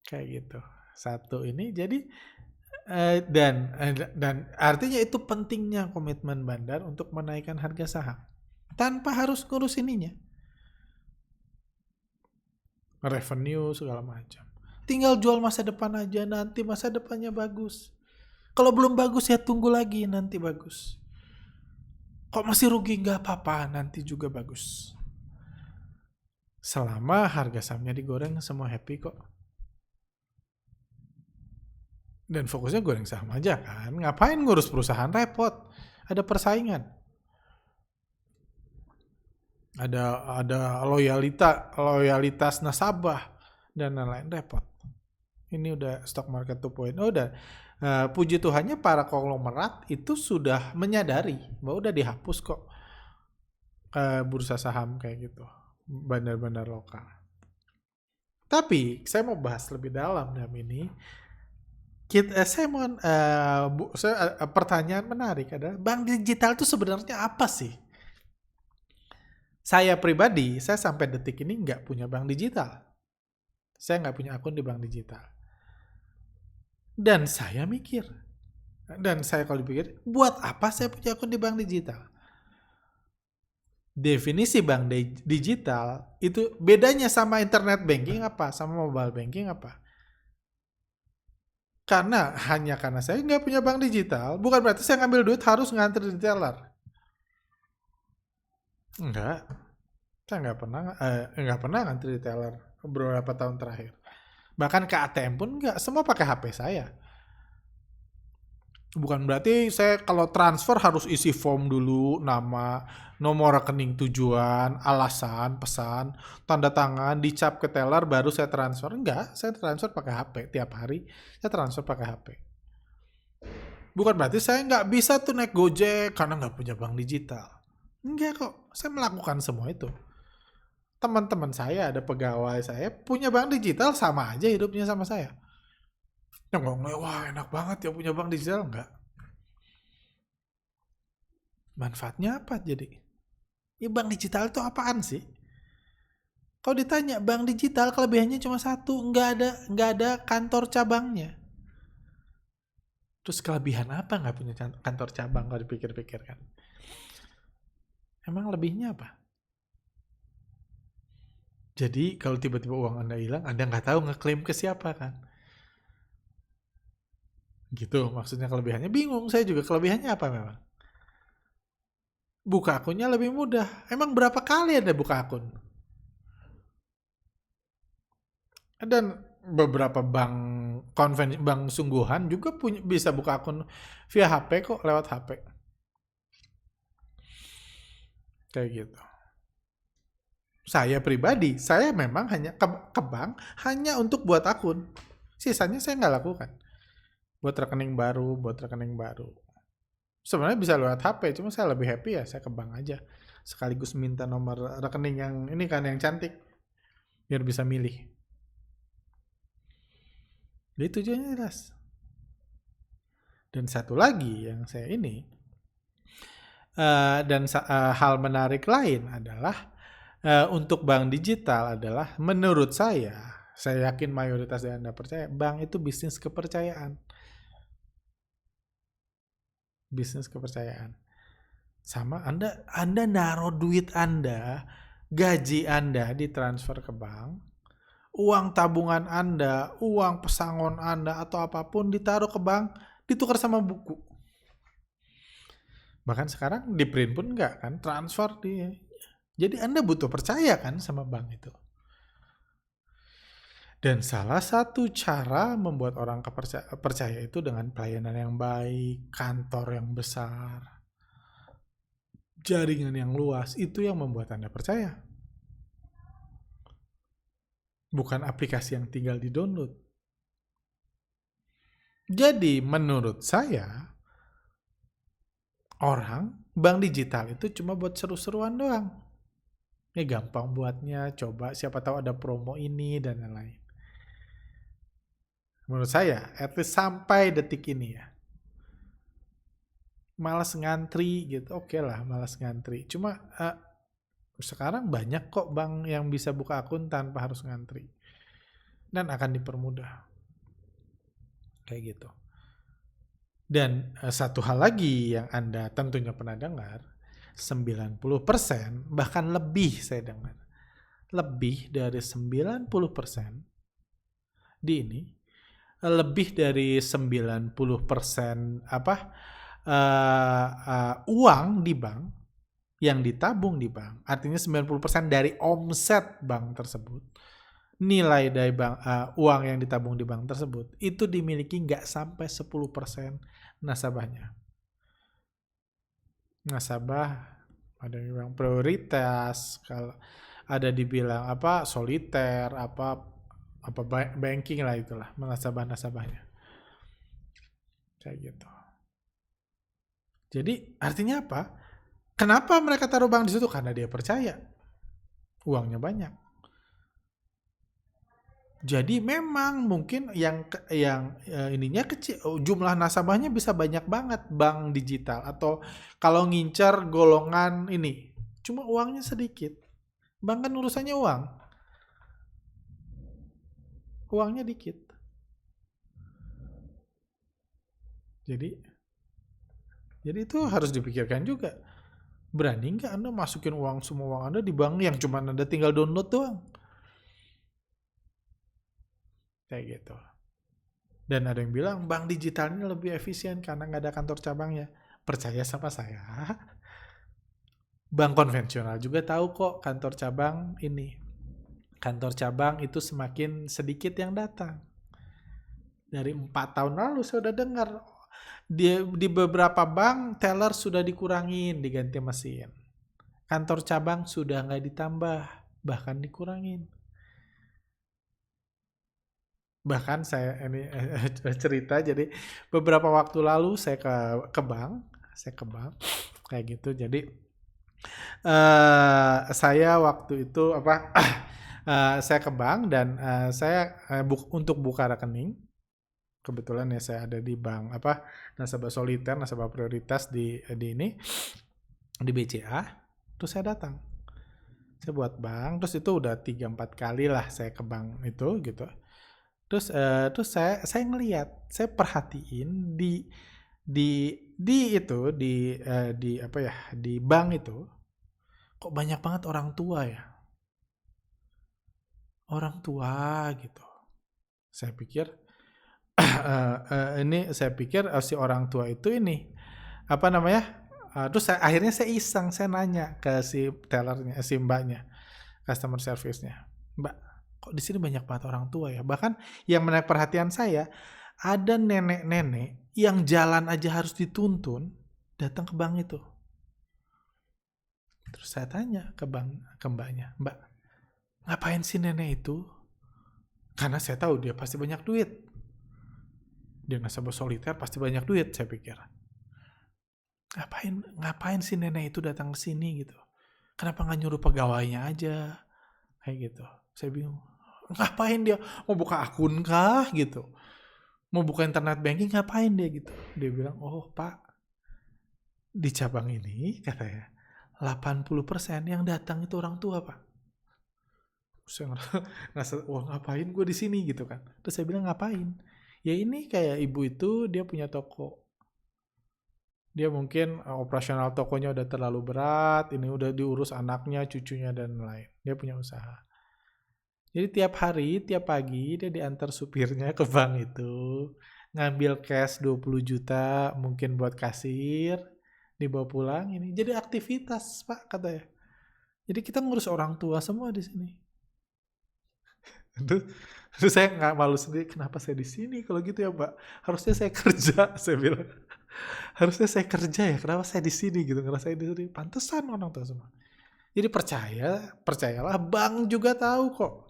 Kayak gitu. Satu ini jadi dan artinya itu pentingnya komitmen bandar untuk menaikkan harga saham tanpa harus ngurus ininya. Revenue segala macam. Tinggal jual masa depan aja, nanti masa depannya bagus. Kalau belum bagus ya tunggu lagi, nanti bagus. Kok masih rugi nggak apa-apa, nanti juga bagus. Selama harga sahamnya digoreng semua happy kok. Dan fokusnya goreng saham aja kan. Ngapain ngurus perusahaan, repot. Ada persaingan. Ada loyalitas nasabah dan lain-lain, repot. Ini udah stock market 2.0 udah. Puji Tuhannya para konglomerat itu sudah menyadari bahwa udah dihapus kok bursa saham kayak gitu. Bandar-bandar lokal. Tapi saya mau bahas lebih dalam dalam ini. Pertanyaan menarik adalah bank digital itu sebenarnya apa sih? Saya pribadi, saya sampai detik ini nggak punya bank digital. Saya nggak punya akun di bank digital. Dan saya mikir, kalau dipikir, buat apa saya punya akun di bank digital? Definisi bank digital itu bedanya sama internet banking apa? Sama mobile banking apa? Karena saya nggak punya bank digital, bukan berarti saya ngambil duit harus ngantri di teller. Enggak, saya nggak pernah ngantri di teller beberapa tahun terakhir. Bahkan ke ATM pun nggak, semua pakai HP saya. Bukan berarti saya kalau transfer harus isi form dulu, nama, nomor rekening tujuan, alasan, pesan, tanda tangan, dicap ke teller baru saya transfer. Enggak, saya transfer pakai HP. Tiap hari saya transfer pakai HP. Bukan berarti saya nggak bisa tuh naik Gojek karena nggak punya bank digital. Enggak kok, saya melakukan semua itu. Teman-teman saya, ada pegawai saya, punya bank digital sama aja hidupnya sama saya. Yang ngomong, wah enak banget ya punya bank digital. Enggak. Manfaatnya apa jadi? Ya bank digital itu apaan sih? Kalau ditanya bank digital kelebihannya cuma satu, nggak ada kantor cabangnya. Terus kelebihan apa nggak punya kantor cabang kalau dipikir-pikir kan? Emang lebihnya apa? Jadi kalau tiba-tiba uang Anda hilang, Anda nggak tahu ngeklaim ke siapa kan? Gitu maksudnya kelebihannya. Bingung saya juga kelebihannya apa memang. Buka akunnya lebih mudah. Emang berapa kali Anda buka akun? Dan beberapa bank sungguhan juga bisa buka akun via HP kok, lewat HP. Kayak gitu. Saya pribadi, saya memang hanya ke bank hanya untuk buat akun. Sisanya saya nggak lakukan. buat rekening baru. Sebenarnya bisa lewat HP, cuma saya lebih happy ya saya ke bank aja. Sekaligus minta nomor rekening yang ini kan yang cantik, biar bisa milih. Jadi tujuannya jelas. Dan satu lagi yang saya ini, hal menarik lain adalah untuk bank digital adalah menurut saya yakin mayoritas dari Anda percaya, bank itu bisnis kepercayaan. Bisnis kepercayaan. Sama Anda naruh duit Anda, gaji Anda ditransfer ke bank, uang tabungan Anda, uang pesangon Anda atau apapun ditaruh ke bank, ditukar sama buku. Bahkan sekarang di print pun enggak kan, transfer dia. Jadi Anda butuh percaya kan sama bank itu. Dan salah satu cara membuat orang percaya itu dengan pelayanan yang baik, kantor yang besar, jaringan yang luas, itu yang membuat Anda percaya. Bukan aplikasi yang tinggal di-download. Jadi menurut saya, bank digital itu cuma buat seru-seruan doang. Ini gampang buatnya, coba siapa tahu ada promo ini dan lain-lain. Menurut saya, at least sampai detik ini ya. Malas ngantri gitu, oke lah malas ngantri. Cuma sekarang banyak kok bank yang bisa buka akun tanpa harus ngantri. Dan akan dipermudah. Kayak gitu. Dan satu hal lagi yang Anda tentunya pernah dengar, 90% bahkan lebih saya dengar. Lebih dari 90% di ini, lebih dari 90% uang di bank yang ditabung di bank, artinya 90% dari omset bank tersebut, nilai dari uang yang ditabung di bank tersebut itu dimiliki nggak sampai 10% nasabahnya. Nasabah ada yang bilang prioritas, kalau ada dibilang soliter, banking lah itulah nasabahnya. Kayak gitu. Jadi artinya apa? Kenapa mereka taruh bank di situ? Karena dia percaya uangnya banyak. Jadi memang mungkin yang ininya kecil, jumlah nasabahnya bisa banyak banget bank digital, atau kalau ngincar golongan ini, cuma uangnya sedikit. Bank kan urusannya uangnya dikit. Jadi itu harus dipikirkan juga. Berani nggak Anda masukin semua uang Anda di bank yang cuma Anda tinggal download doang? Kayak gitu. Dan ada yang bilang bank digital ini lebih efisien karena nggak ada kantor cabangnya. Percaya sama saya. Bank konvensional juga tahu kok kantor cabang ini. Kantor cabang itu semakin sedikit yang datang. Dari 4 tahun lalu saya udah dengar di beberapa bank teller sudah dikurangin, diganti mesin. Kantor cabang sudah nggak ditambah, bahkan dikurangin. Bahkan saya ini cerita, jadi beberapa waktu lalu saya ke bank kayak gitu. Jadi saya waktu itu saya ke bank dan saya untuk buka rekening. Kebetulan ya saya ada di bank nasabah soliter, nasabah prioritas di ini di BCA. Terus saya datang. Saya buat bank, terus itu udah 3-4 kali lah saya ke bank itu gitu. Terus saya ngelihat, saya perhatiin di bank itu kok banyak banget orang tua ya. Orang tua gitu. Saya pikir si orang tua itu ini terus akhirnya saya iseng, saya nanya ke si tellernya, si mbaknya, customer service-nya, Mbak, kok di sini banyak banget orang tua ya? Bahkan yang menarik perhatian saya, ada nenek-nenek yang jalan aja harus dituntun datang ke bank itu. Terus saya tanya ke mbaknya, Mbak, ngapain sih nenek itu? Karena saya tahu dia pasti banyak duit. Dia nasabah soliter pasti banyak duit, saya pikir. Ngapain si nenek itu datang ke sini gitu? Kenapa nggak nyuruh pegawainya aja? Kayak gitu. Saya bingung. Ngapain dia? Mau buka akun kah gitu? Mau buka internet banking ngapain dia gitu? Dia bilang, oh Pak, di cabang ini katanya 80% yang datang itu orang tua Pak. Saya ngerasa, wah ngapain gue di sini gitu kan? Terus saya bilang ngapain? Ya ini kayak ibu itu dia punya toko. Dia mungkin operasional tokonya udah terlalu berat, ini udah diurus anaknya, cucunya dan lain. Dia punya usaha. Jadi tiap hari, tiap pagi dia diantar supirnya ke bank itu, ngambil cash 20 juta mungkin buat kasir, dibawa pulang ini. Jadi aktivitas, Pak, katanya. Jadi kita ngurus orang tua semua di sini. Terus saya nggak malu sendiri, kenapa saya di sini kalau gitu ya, Pak? Harusnya saya kerja, saya bilang. Harusnya saya kerja ya, kenapa saya di sini gitu, ngerasain di sini. Pantesan orang tua semua. Jadi percayalah, bank juga tahu kok.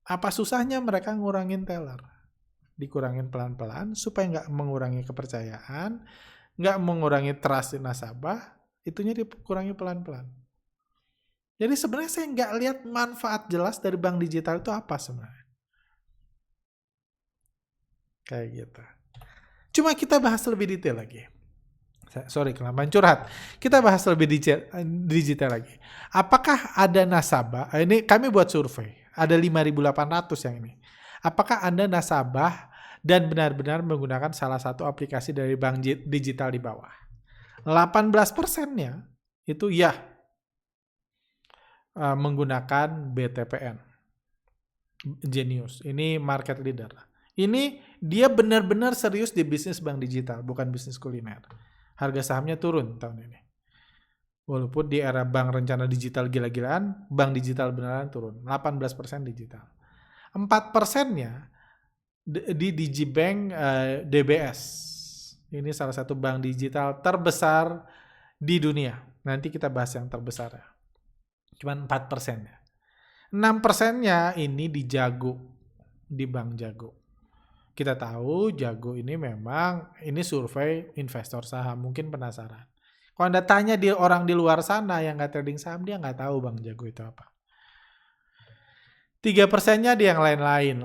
Apa susahnya mereka ngurangin teller? Dikurangin pelan-pelan supaya nggak mengurangi kepercayaan, nggak mengurangi trust di nasabah, itunya dikurangi pelan-pelan. Jadi sebenarnya saya nggak lihat manfaat jelas dari bank digital itu apa sebenarnya. Kayak gitu. Cuma kita bahas lebih detail lagi. Sorry, kelamaan curhat. Kita bahas lebih digital lagi. Apakah ada nasabah, ini kami buat survei, ada 5.800 yang ini. Apakah Anda nasabah dan benar-benar menggunakan salah satu aplikasi dari bank digital di bawah? 18%-nya itu ya menggunakan BTPN. Genius. Ini market leader. Ini dia benar-benar serius di bisnis bank digital, bukan bisnis kuliner. Harga sahamnya turun tahun ini. Walaupun di era bank rencana digital gila-gilaan, bank digital beneran turun. 18% digital. 4%-nya di Digibank DBS. Ini salah satu bank digital terbesar di dunia. Nanti kita bahas yang terbesar ya. Cuma 4%-nya. 6%-nya ini di Jago, di Bank Jago. Kita tahu Jago ini memang, ini survei investor saham, mungkin penasaran. Kalau Anda tanya orang di luar sana yang nggak trading saham, dia nggak tahu Bank Jago itu apa. 3%-nya di yang lain-lain,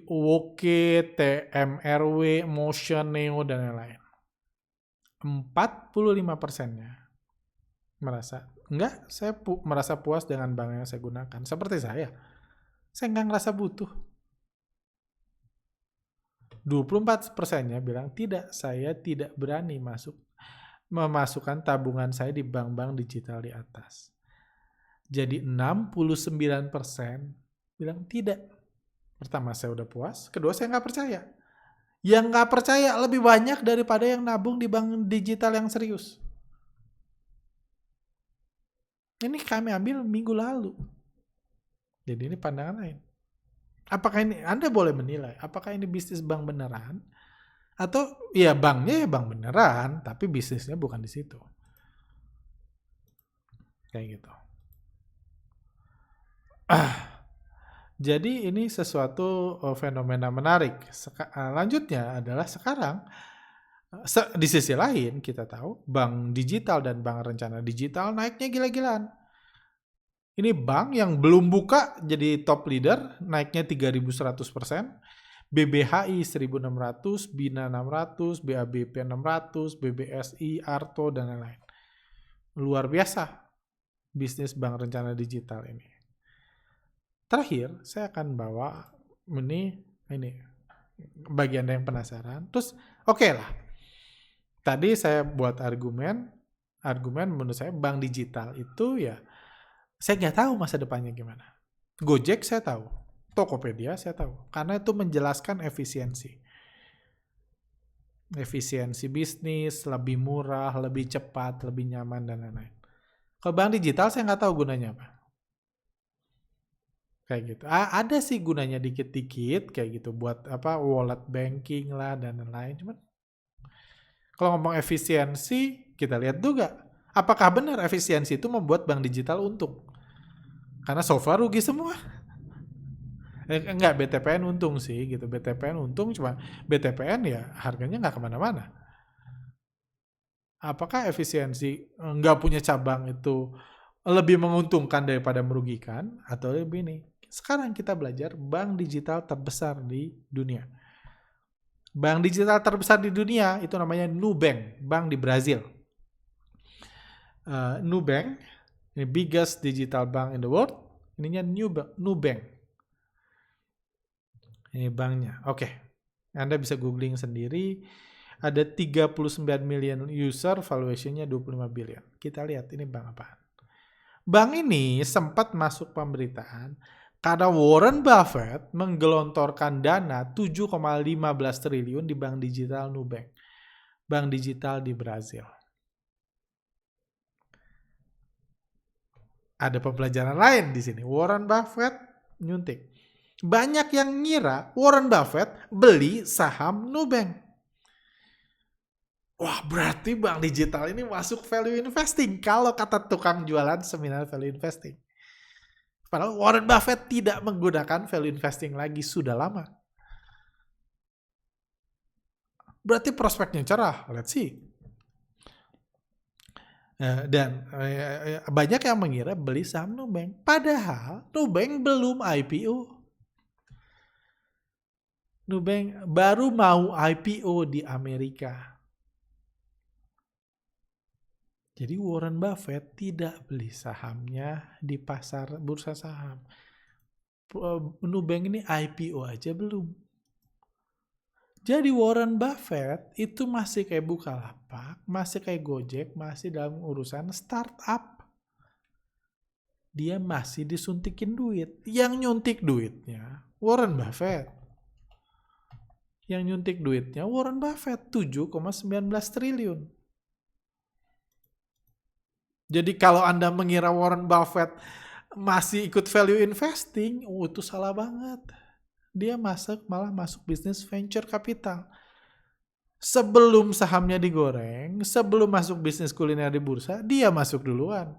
Woke, TMRW, Motion, Neo, dan lain-lain. 45%-nya merasa, enggak, saya merasa puas dengan bank yang saya gunakan. Seperti saya nggak ngerasa butuh. 24%-nya bilang tidak, saya tidak berani memasukkan tabungan saya di bank-bank digital di atas. Jadi 69% bilang tidak. Pertama, saya udah puas. Kedua, saya nggak percaya. Yang nggak percaya lebih banyak daripada yang nabung di bank digital yang serius. Ini kami ambil minggu lalu. Jadi ini pandangan lain. Apakah ini, Anda boleh menilai, apakah ini bisnis bank beneran? Atau ya banknya ya bank beneran, tapi bisnisnya bukan di situ. Kayak gitu. Jadi ini sesuatu fenomena menarik. Lanjutnya adalah sekarang, di sisi lain kita tahu bank digital dan bank rencana digital naiknya gila-gilaan. Ini bank yang belum buka jadi top leader, naiknya 3.100%, BBHI 1.600, BINA 600, BABP 600, BBSI, Arto, dan lain-lain. Luar biasa bisnis bank rencana digital ini. Terakhir, saya akan bawa ini bagi Anda yang penasaran. Terus, oke lah. Tadi saya buat argumen menurut saya bank digital itu ya, saya nggak tahu masa depannya gimana. Gojek saya tahu, Tokopedia saya tahu, karena itu menjelaskan efisiensi bisnis, lebih murah, lebih cepat, lebih nyaman, dan lain-lain. Kalau bank digital saya nggak tahu gunanya apa. Kayak gitu. Ada sih gunanya dikit-dikit, kayak gitu, buat wallet banking lah, dan lain-lain. Cuman kalau ngomong efisiensi, kita lihat juga. Apakah benar efisiensi itu membuat bank digital untung? Karena so far rugi semua. Enggak, BTPN untung sih gitu. BTPN untung, cuma BTPN ya harganya nggak kemana-mana. Apakah efisiensi nggak punya cabang itu lebih menguntungkan daripada merugikan? Atau lebih ini? Sekarang kita belajar bank digital terbesar di dunia. Bank digital terbesar di dunia itu namanya Nubank, bank di Brazil. Nubank, ini biggest digital bank in the world. Ininya Nubank. Ini banknya. Oke. Anda bisa googling sendiri. Ada 39 million user, valuation-nya 25 billion. Kita lihat ini bank apa. Bank ini sempat masuk pemberitaan karena Warren Buffett menggelontorkan dana 7,15 triliun di bank digital Nubank. Bank digital di Brazil. Ada pembelajaran lain di sini. Warren Buffett nyuntik. Banyak yang ngira Warren Buffett beli saham Nubank. Wah, berarti bank digital ini masuk value investing. Kalau kata tukang jualan seminar value investing. Padahal Warren Buffett tidak menggunakan value investing lagi sudah lama. Berarti prospeknya cerah. Let's see. Dan banyak yang mengira beli saham Nubank. Padahal Nubank belum IPO. Nubank baru mau IPO di Amerika. Jadi Warren Buffett tidak beli sahamnya di pasar bursa saham. Nubank ini IPO aja belum. Jadi Warren Buffett itu masih kayak Bukalapak, masih kayak Gojek, masih dalam urusan startup. Dia masih disuntikin duit. Yang nyuntik duitnya Warren Buffett. Yang nyuntik duitnya Warren Buffett 7,19 triliun. Jadi kalau Anda mengira Warren Buffett masih ikut value investing, itu salah banget. Dia malah masuk bisnis venture capital. Sebelum sahamnya digoreng, sebelum masuk bisnis kuliner di bursa, dia masuk duluan.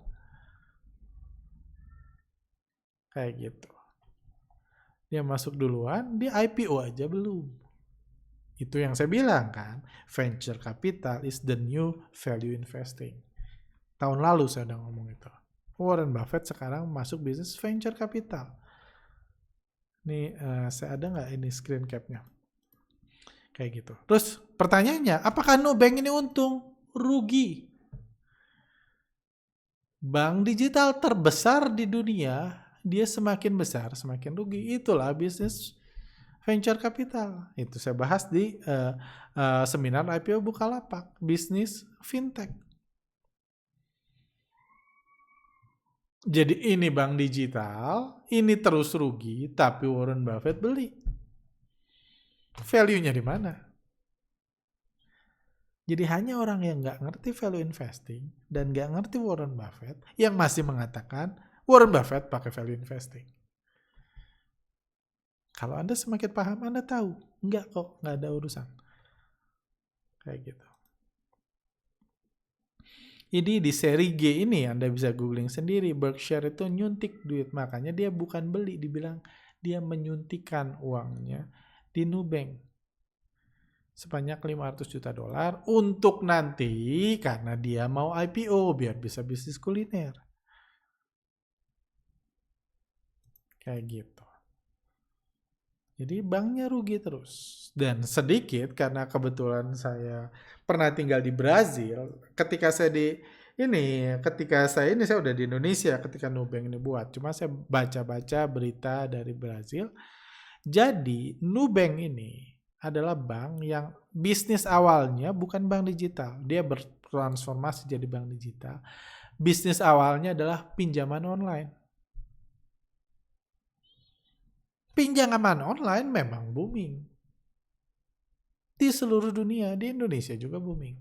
Kayak gitu. Dia masuk duluan, dia IPO aja belum. Itu yang saya bilang kan, venture capital is the new value investing. Tahun lalu saya udah ngomong itu. Warren Buffett sekarang masuk bisnis venture capital. Nih, saya ada nggak ini screen cap-nya? Kayak gitu. Terus pertanyaannya, apakah Nubank ini untung? Rugi. Bank digital terbesar di dunia, dia semakin besar, semakin rugi. Itulah bisnis venture capital. Itu saya bahas di seminar IPO Bukalapak, bisnis fintech. Jadi ini bank digital, ini terus rugi, tapi Warren Buffett beli. Value-nya di mana? Jadi hanya orang yang nggak ngerti value investing dan nggak ngerti Warren Buffett yang masih mengatakan Warren Buffett pakai value investing. Kalau Anda semakin paham, Anda tahu. Nggak kok, nggak ada urusan. Kayak gitu. Ini di seri G ini Anda bisa googling sendiri. Berkshire itu nyuntik duit. Makanya dia bukan beli. Dibilang dia menyuntikkan uangnya di Nubank. Sebanyak $500 juta untuk nanti karena dia mau IPO biar bisa bisnis kuliner. Kayak gitu. Jadi banknya rugi terus. Dan sedikit karena kebetulan saya pernah tinggal di Brazil. Ketika saya udah di Indonesia ketika Nubank ini buat. Cuma saya baca-baca berita dari Brazil. Jadi Nubank ini adalah bank yang bisnis awalnya bukan bank digital. Dia bertransformasi jadi bank digital. Bisnis awalnya adalah pinjaman online. Pinjaman online memang booming. Di seluruh dunia, di Indonesia juga booming.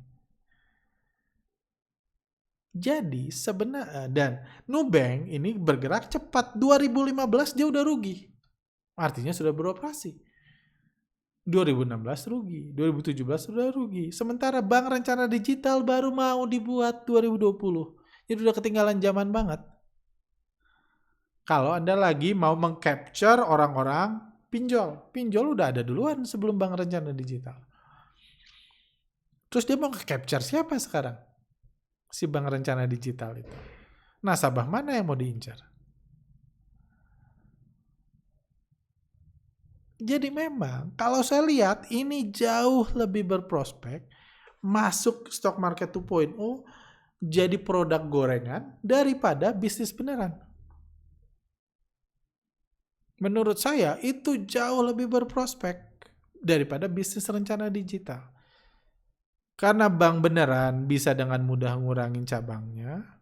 Jadi sebenarnya, dan Nubank ini bergerak cepat. 2015 dia udah rugi. Artinya sudah beroperasi. 2016 rugi, 2017 sudah rugi. Sementara bank rencana digital baru mau dibuat 2020. Jadi udah ketinggalan zaman banget. Kalau Anda lagi mau meng-capture orang-orang pinjol. Pinjol udah ada duluan sebelum bank rencana digital. Terus dia mau nge-capture siapa sekarang? Si bank rencana digital itu. Nasabah mana yang mau diincar? Jadi memang kalau saya lihat ini jauh lebih berprospek masuk stock market 2.0 jadi produk gorengan daripada bisnis beneran. Menurut saya itu jauh lebih berprospek daripada bisnis rencana digital. Karena bank beneran bisa dengan mudah ngurangin cabangnya.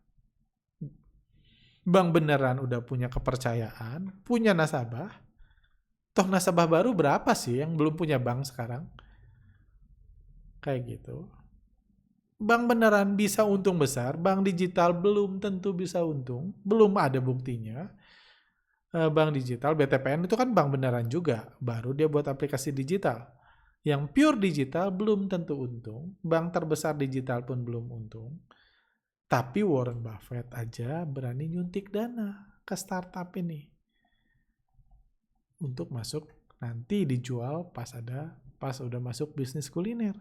Bank beneran udah punya kepercayaan, punya nasabah. Toh nasabah baru berapa sih yang belum punya bank sekarang? Kayak gitu. Bank beneran bisa untung besar, bank digital belum tentu bisa untung, belum ada buktinya. Bank digital, BTPN itu kan bank beneran juga, baru dia buat aplikasi digital. Yang pure digital belum tentu untung, bank terbesar digital pun belum untung. Tapi Warren Buffett aja berani nyuntik dana ke startup ini. Untuk masuk nanti dijual pas udah masuk bisnis kuliner.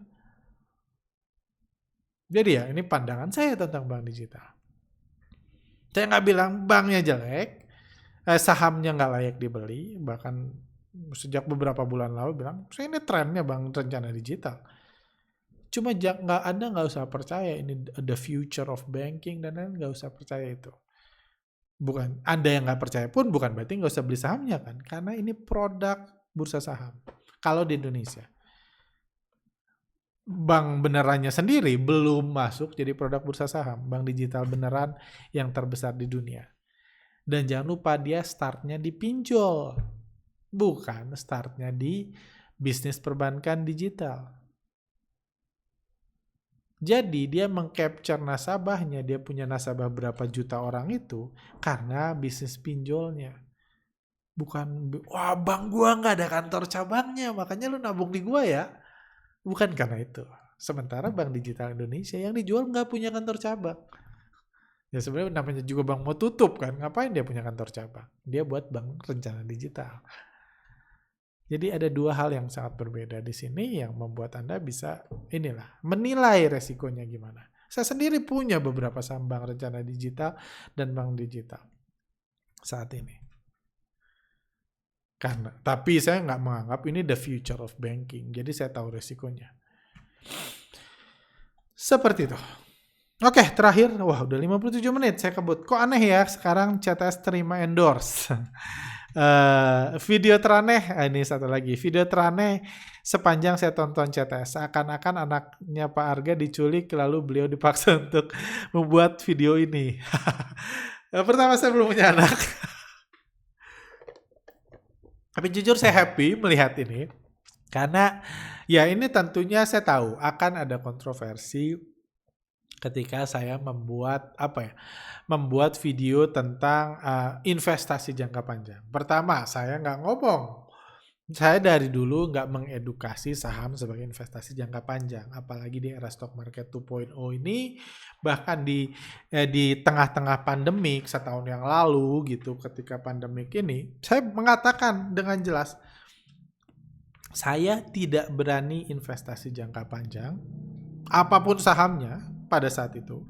Jadi ya ini pandangan saya tentang bank digital. Saya nggak bilang banknya jelek, sahamnya nggak layak dibeli, bahkan sejak beberapa bulan lalu bilang, saya ini trennya bank rencana digital. Cuma Anda nggak usah percaya ini the future of banking dan lain nggak usah percaya itu. Bukan Anda yang nggak percaya pun bukan berarti nggak usah beli sahamnya kan, karena ini produk bursa saham. Kalau di Indonesia, bank benerannya sendiri belum masuk jadi produk bursa saham, bank digital beneran yang terbesar di dunia. Dan jangan lupa dia startnya di pinjol, bukan startnya di bisnis perbankan digital. Jadi dia meng-capture nasabahnya, dia punya nasabah berapa juta orang itu karena bisnis pinjolnya. Bukan, wah bank gua nggak ada kantor cabangnya, makanya lu nabung di gua ya. Bukan karena itu. Sementara bank digital Indonesia yang dijual nggak punya kantor cabang. Ya sebenarnya namanya juga bank mau tutup kan, ngapain dia punya kantor cabang? Dia buat bank rencana digital. Jadi ada dua hal yang sangat berbeda di sini yang membuat Anda bisa menilai resikonya gimana. Saya sendiri punya beberapa saham bank rencana digital dan bank digital saat ini. Tapi saya nggak menganggap ini the future of banking. Jadi saya tahu resikonya. Seperti itu. Oke, terakhir. Wah, udah 57 menit saya kebut. Kok aneh ya sekarang CTS terima endorse. Video teraneh, ini satu lagi. Video teraneh sepanjang saya tonton CTS. Seakan-akan anaknya Pak Arga diculik lalu beliau dipaksa untuk membuat video ini. Pertama saya belum punya anak. Tapi jujur saya happy melihat ini. Karena ya ini tentunya saya tahu akan ada kontroversi ketika saya membuat video tentang investasi jangka panjang. Pertama, saya nggak ngomong. Saya dari dulu nggak mengedukasi saham sebagai investasi jangka panjang. Apalagi di era stock market 2.0 ini, bahkan di tengah-tengah pandemik setahun yang lalu gitu, ketika pandemik ini, saya mengatakan dengan jelas, saya tidak berani investasi jangka panjang, apapun sahamnya pada saat itu.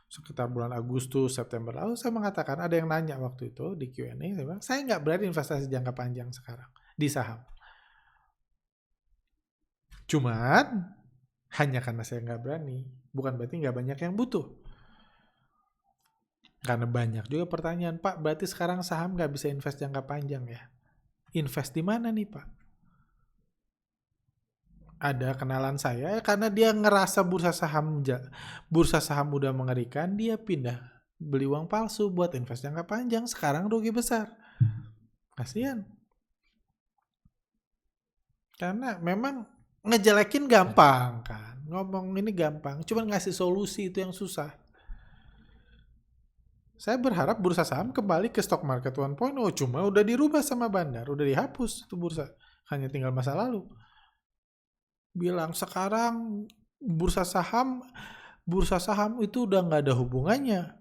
Sekitar bulan Agustus, September lalu saya mengatakan, ada yang nanya waktu itu di Q&A, saya bilang, saya nggak berani investasi jangka panjang sekarang di saham. Cuman, hanya karena saya nggak berani, bukan berarti nggak banyak yang butuh. Karena banyak juga pertanyaan, Pak, berarti sekarang saham nggak bisa invest jangka panjang ya? Invest di mana nih, Pak? Ada kenalan saya karena dia ngerasa bursa saham udah mengerikan, dia pindah beli uang palsu buat invest jangka panjang, sekarang rugi besar. Kasihan. Karena memang ngejelekin gampang kan, ngomong ini gampang, cuman ngasih solusi itu yang susah. Saya berharap bursa saham kembali ke stock market 1.0, cuma udah dirubah sama bandar, udah dihapus itu bursa, hanya tinggal masa lalu. Bilang sekarang bursa saham itu udah nggak ada hubungannya.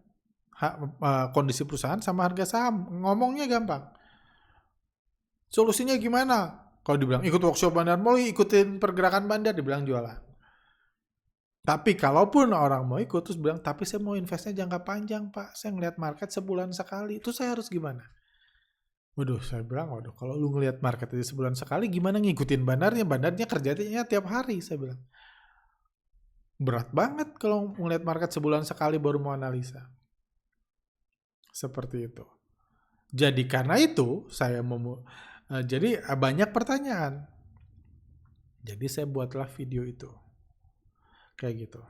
kondisi perusahaan sama harga saham. Ngomongnya gampang. Solusinya gimana? Kalau dibilang ikut workshop bandar, mau ikutin pergerakan bandar, dibilang jualan. Tapi kalaupun orang mau ikut terus bilang, tapi saya mau investnya jangka panjang Pak, saya ngeliat market sebulan sekali, itu saya harus gimana? Waduh, saya bilang, waduh kalau lu ngeliat market aja sebulan sekali, gimana ngikutin bandarnya? Bandarnya kerjanya tiap hari, saya bilang. Berat banget kalau ngeliat market sebulan sekali baru mau analisa. Seperti itu. Jadi karena itu, jadi banyak pertanyaan. Jadi saya buatlah video itu. Kayak gitu.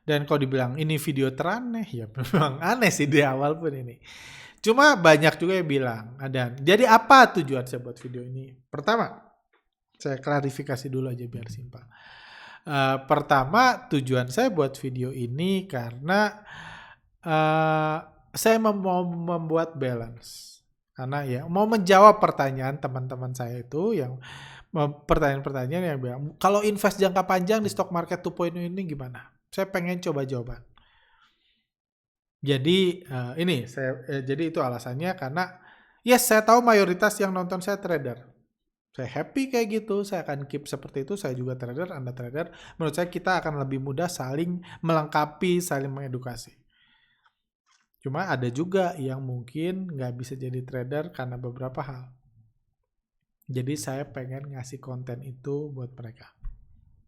Dan kalau dibilang ini video teraneh, ya memang aneh sih di awal pun ini. Cuma banyak juga yang bilang, jadi apa tujuan saya buat video ini? Pertama, saya klarifikasi dulu aja biar simpel. Pertama, tujuan saya buat video ini karena saya mau membuat balance. Karena ya mau menjawab pertanyaan teman-teman saya itu yang pertanyaan-pertanyaan yang bilang, kalau invest jangka panjang di stock market 2.0 ini gimana? Saya pengen coba jawaban. Jadi jadi itu alasannya karena yes, saya tahu mayoritas yang nonton saya trader. Saya happy kayak gitu, saya akan keep seperti itu, saya juga trader, Anda trader. Menurut saya kita akan lebih mudah saling melengkapi, saling mengedukasi. Cuma ada juga yang mungkin nggak bisa jadi trader karena beberapa hal. Jadi saya pengen ngasih konten itu buat mereka.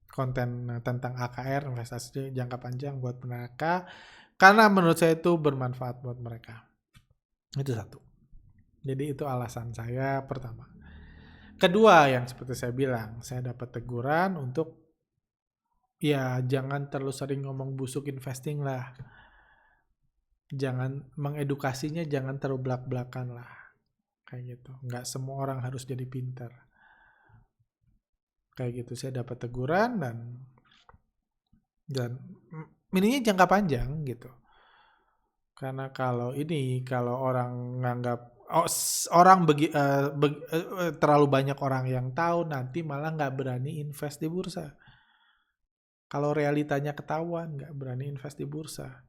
Konten tentang AKR, investasi jangka panjang buat mereka. Karena menurut saya itu bermanfaat buat mereka. Itu satu. Jadi itu alasan saya pertama. Kedua yang seperti saya bilang, saya dapat teguran untuk ya jangan terlalu sering ngomong busuk investing lah. Jangan mengedukasinya, jangan terlalu belak-belakan lah. Kayak gitu. Nggak semua orang harus jadi pintar. Kayak gitu, saya dapat teguran dan ininya jangka panjang gitu. Karena kalau orang nganggap terlalu banyak orang yang tahu, nanti malah nggak berani invest di bursa. Kalau realitanya ketahuan, nggak berani invest di bursa.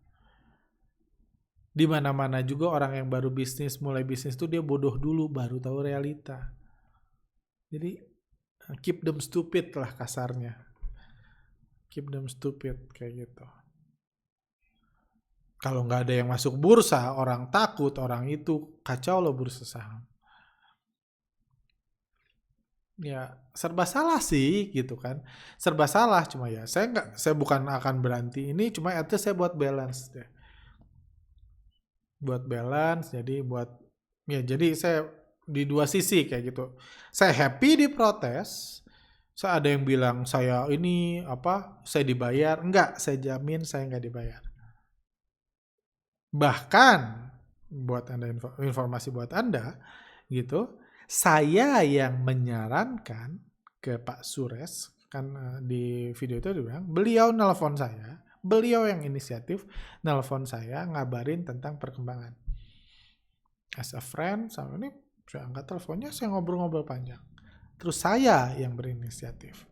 Di mana-mana juga orang yang baru mulai bisnis itu dia bodoh dulu baru tahu realita. Jadi keep them stupid lah kasarnya. Keep them stupid kayak gitu. Kalau nggak ada yang masuk bursa, orang takut, orang itu kacau loh bursa saham. Ya serba salah sih gitu kan. Serba salah, cuma ya saya bukan akan berhenti ini, cuma itu saya buat balance deh. Buat balance, jadi saya di dua sisi kayak gitu. Saya happy diprotes. Saya ada yang bilang saya saya dibayar. Enggak, saya jamin saya nggak dibayar. Bahkan buat Anda informasi buat Anda gitu, saya yang menyarankan ke Pak Sures kan di video itu dia bilang, beliau nelpon saya, beliau yang inisiatif nelpon saya ngabarin tentang perkembangan. As a friend, sama ini saya angkat teleponnya, saya ngobrol-ngobrol panjang. Terus saya yang berinisiatif.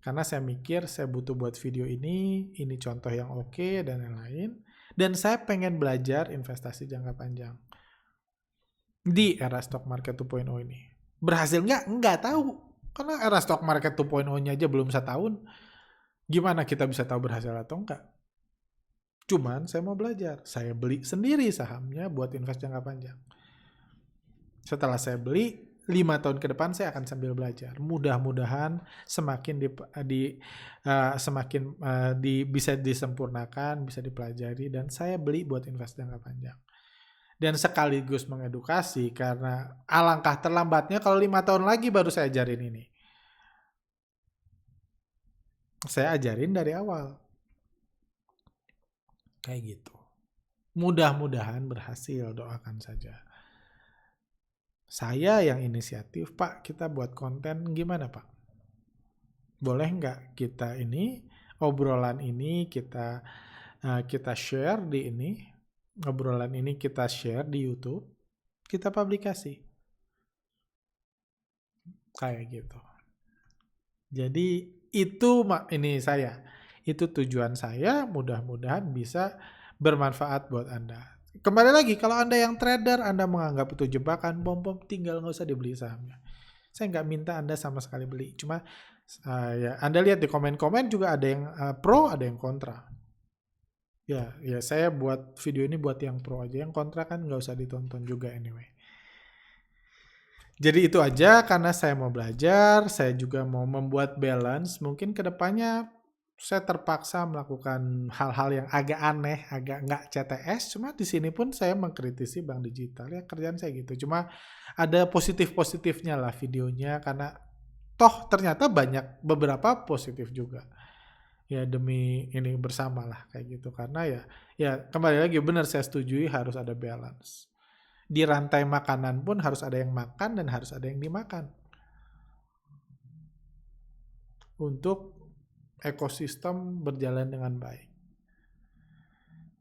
Karena saya mikir saya butuh buat video ini contoh yang oke dan lain-lain. Dan saya pengen belajar investasi jangka panjang. Di era stock market 2.0 ini. Berhasil nggak? Nggak tahu. Karena era stock market 2.0-nya aja belum setahun. Gimana kita bisa tahu berhasil atau enggak? Cuman saya mau belajar. Saya beli sendiri sahamnya buat invest jangka panjang. Setelah saya beli, 5 tahun ke depan saya akan sambil belajar. Mudah-mudahan semakin bisa disempurnakan, bisa dipelajari, dan saya beli buat invest jangka panjang. Dan sekaligus mengedukasi karena alangkah terlambatnya kalau 5 tahun lagi baru saya ajarin ini. Saya ajarin dari awal. Kayak gitu. Mudah-mudahan berhasil, doakan saja. Saya yang inisiatif, Pak, kita buat konten gimana, Pak? Boleh nggak kita obrolan ini kita share di obrolan ini kita share di YouTube, kita publikasi. Kayak gitu. Jadi itu itu tujuan saya, mudah-mudahan bisa bermanfaat buat Anda. Kembali lagi, kalau Anda yang trader, Anda menganggap itu jebakan, bom-bom, tinggal nggak usah dibeli sahamnya. Saya nggak minta Anda sama sekali beli. Cuma ya Anda lihat di komen-komen juga ada yang pro, ada yang kontra. Ya saya buat video ini buat yang pro aja. Yang kontra kan nggak usah ditonton juga anyway. Jadi itu aja karena saya mau belajar, saya juga mau membuat balance. Mungkin kedepannya saya terpaksa melakukan hal-hal yang agak aneh, agak nggak CTS. Cuma di sini pun saya mengkritisi bank digital, ya kerjaan saya gitu. Cuma ada positif-positifnya lah videonya karena toh ternyata banyak beberapa positif juga. Ya demi ini bersama lah kayak gitu. Karena ya kembali lagi benar saya setujui harus ada balance. Di rantai makanan pun harus ada yang makan dan harus ada yang dimakan. Untuk ekosistem berjalan dengan baik.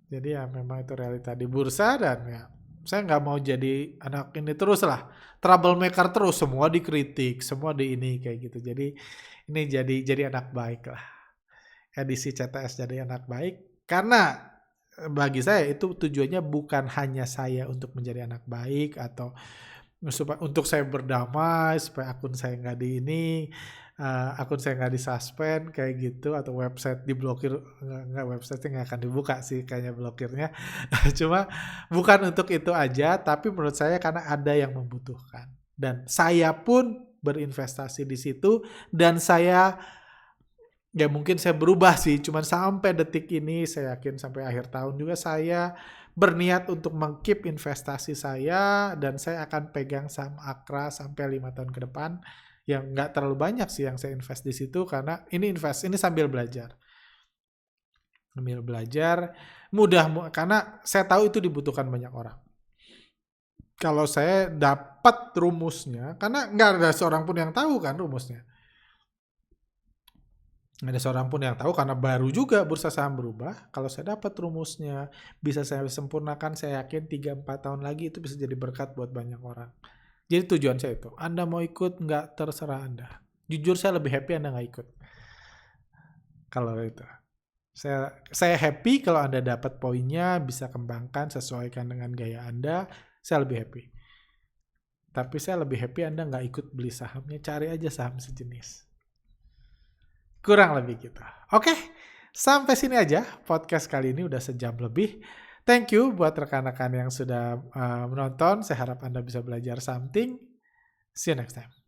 Jadi ya memang itu realita di bursa dan ya saya nggak mau jadi anak ini terus lah. Troublemaker terus, semua dikritik, semua di ini kayak gitu. Jadi ini jadi anak baik lah. Edisi CTS jadi anak baik. Karena bagi saya itu tujuannya bukan hanya saya untuk menjadi anak baik atau untuk saya berdamai supaya akun saya nggak akun saya nggak disuspend kayak gitu atau website diblokir, nggak website nggak akan dibuka sih kayaknya blokirnya. Cuma bukan untuk itu aja, tapi menurut saya karena ada yang membutuhkan dan saya pun berinvestasi di situ dan saya ya mungkin saya berubah sih, cuman sampai detik ini saya yakin sampai akhir tahun juga saya berniat untuk meng-keep investasi saya dan saya akan pegang saham Akra sampai 5 tahun ke depan. Yang nggak terlalu banyak sih yang saya invest di situ karena ini sambil belajar. Sambil belajar karena saya tahu itu dibutuhkan banyak orang. Kalau saya dapat rumusnya, karena nggak ada seorang pun yang tahu kan rumusnya. Nggak ada seorang pun yang tahu karena baru juga bursa saham berubah. Kalau saya dapat rumusnya, bisa saya sempurnakan, saya yakin 3-4 tahun lagi itu bisa jadi berkat buat banyak orang. Jadi tujuan saya itu, Anda mau ikut nggak terserah Anda. Jujur saya lebih happy Anda nggak ikut. Kalau itu. Saya happy kalau Anda dapat poinnya, bisa kembangkan, sesuaikan dengan gaya Anda, saya lebih happy. Tapi saya lebih happy Anda nggak ikut beli sahamnya, cari aja saham sejenis. Kurang lebih gitu. Oke, sampai sini aja podcast kali ini udah sejam lebih. Thank you buat rekan-rekan yang sudah menonton. Saya harap Anda bisa belajar something. See you next time.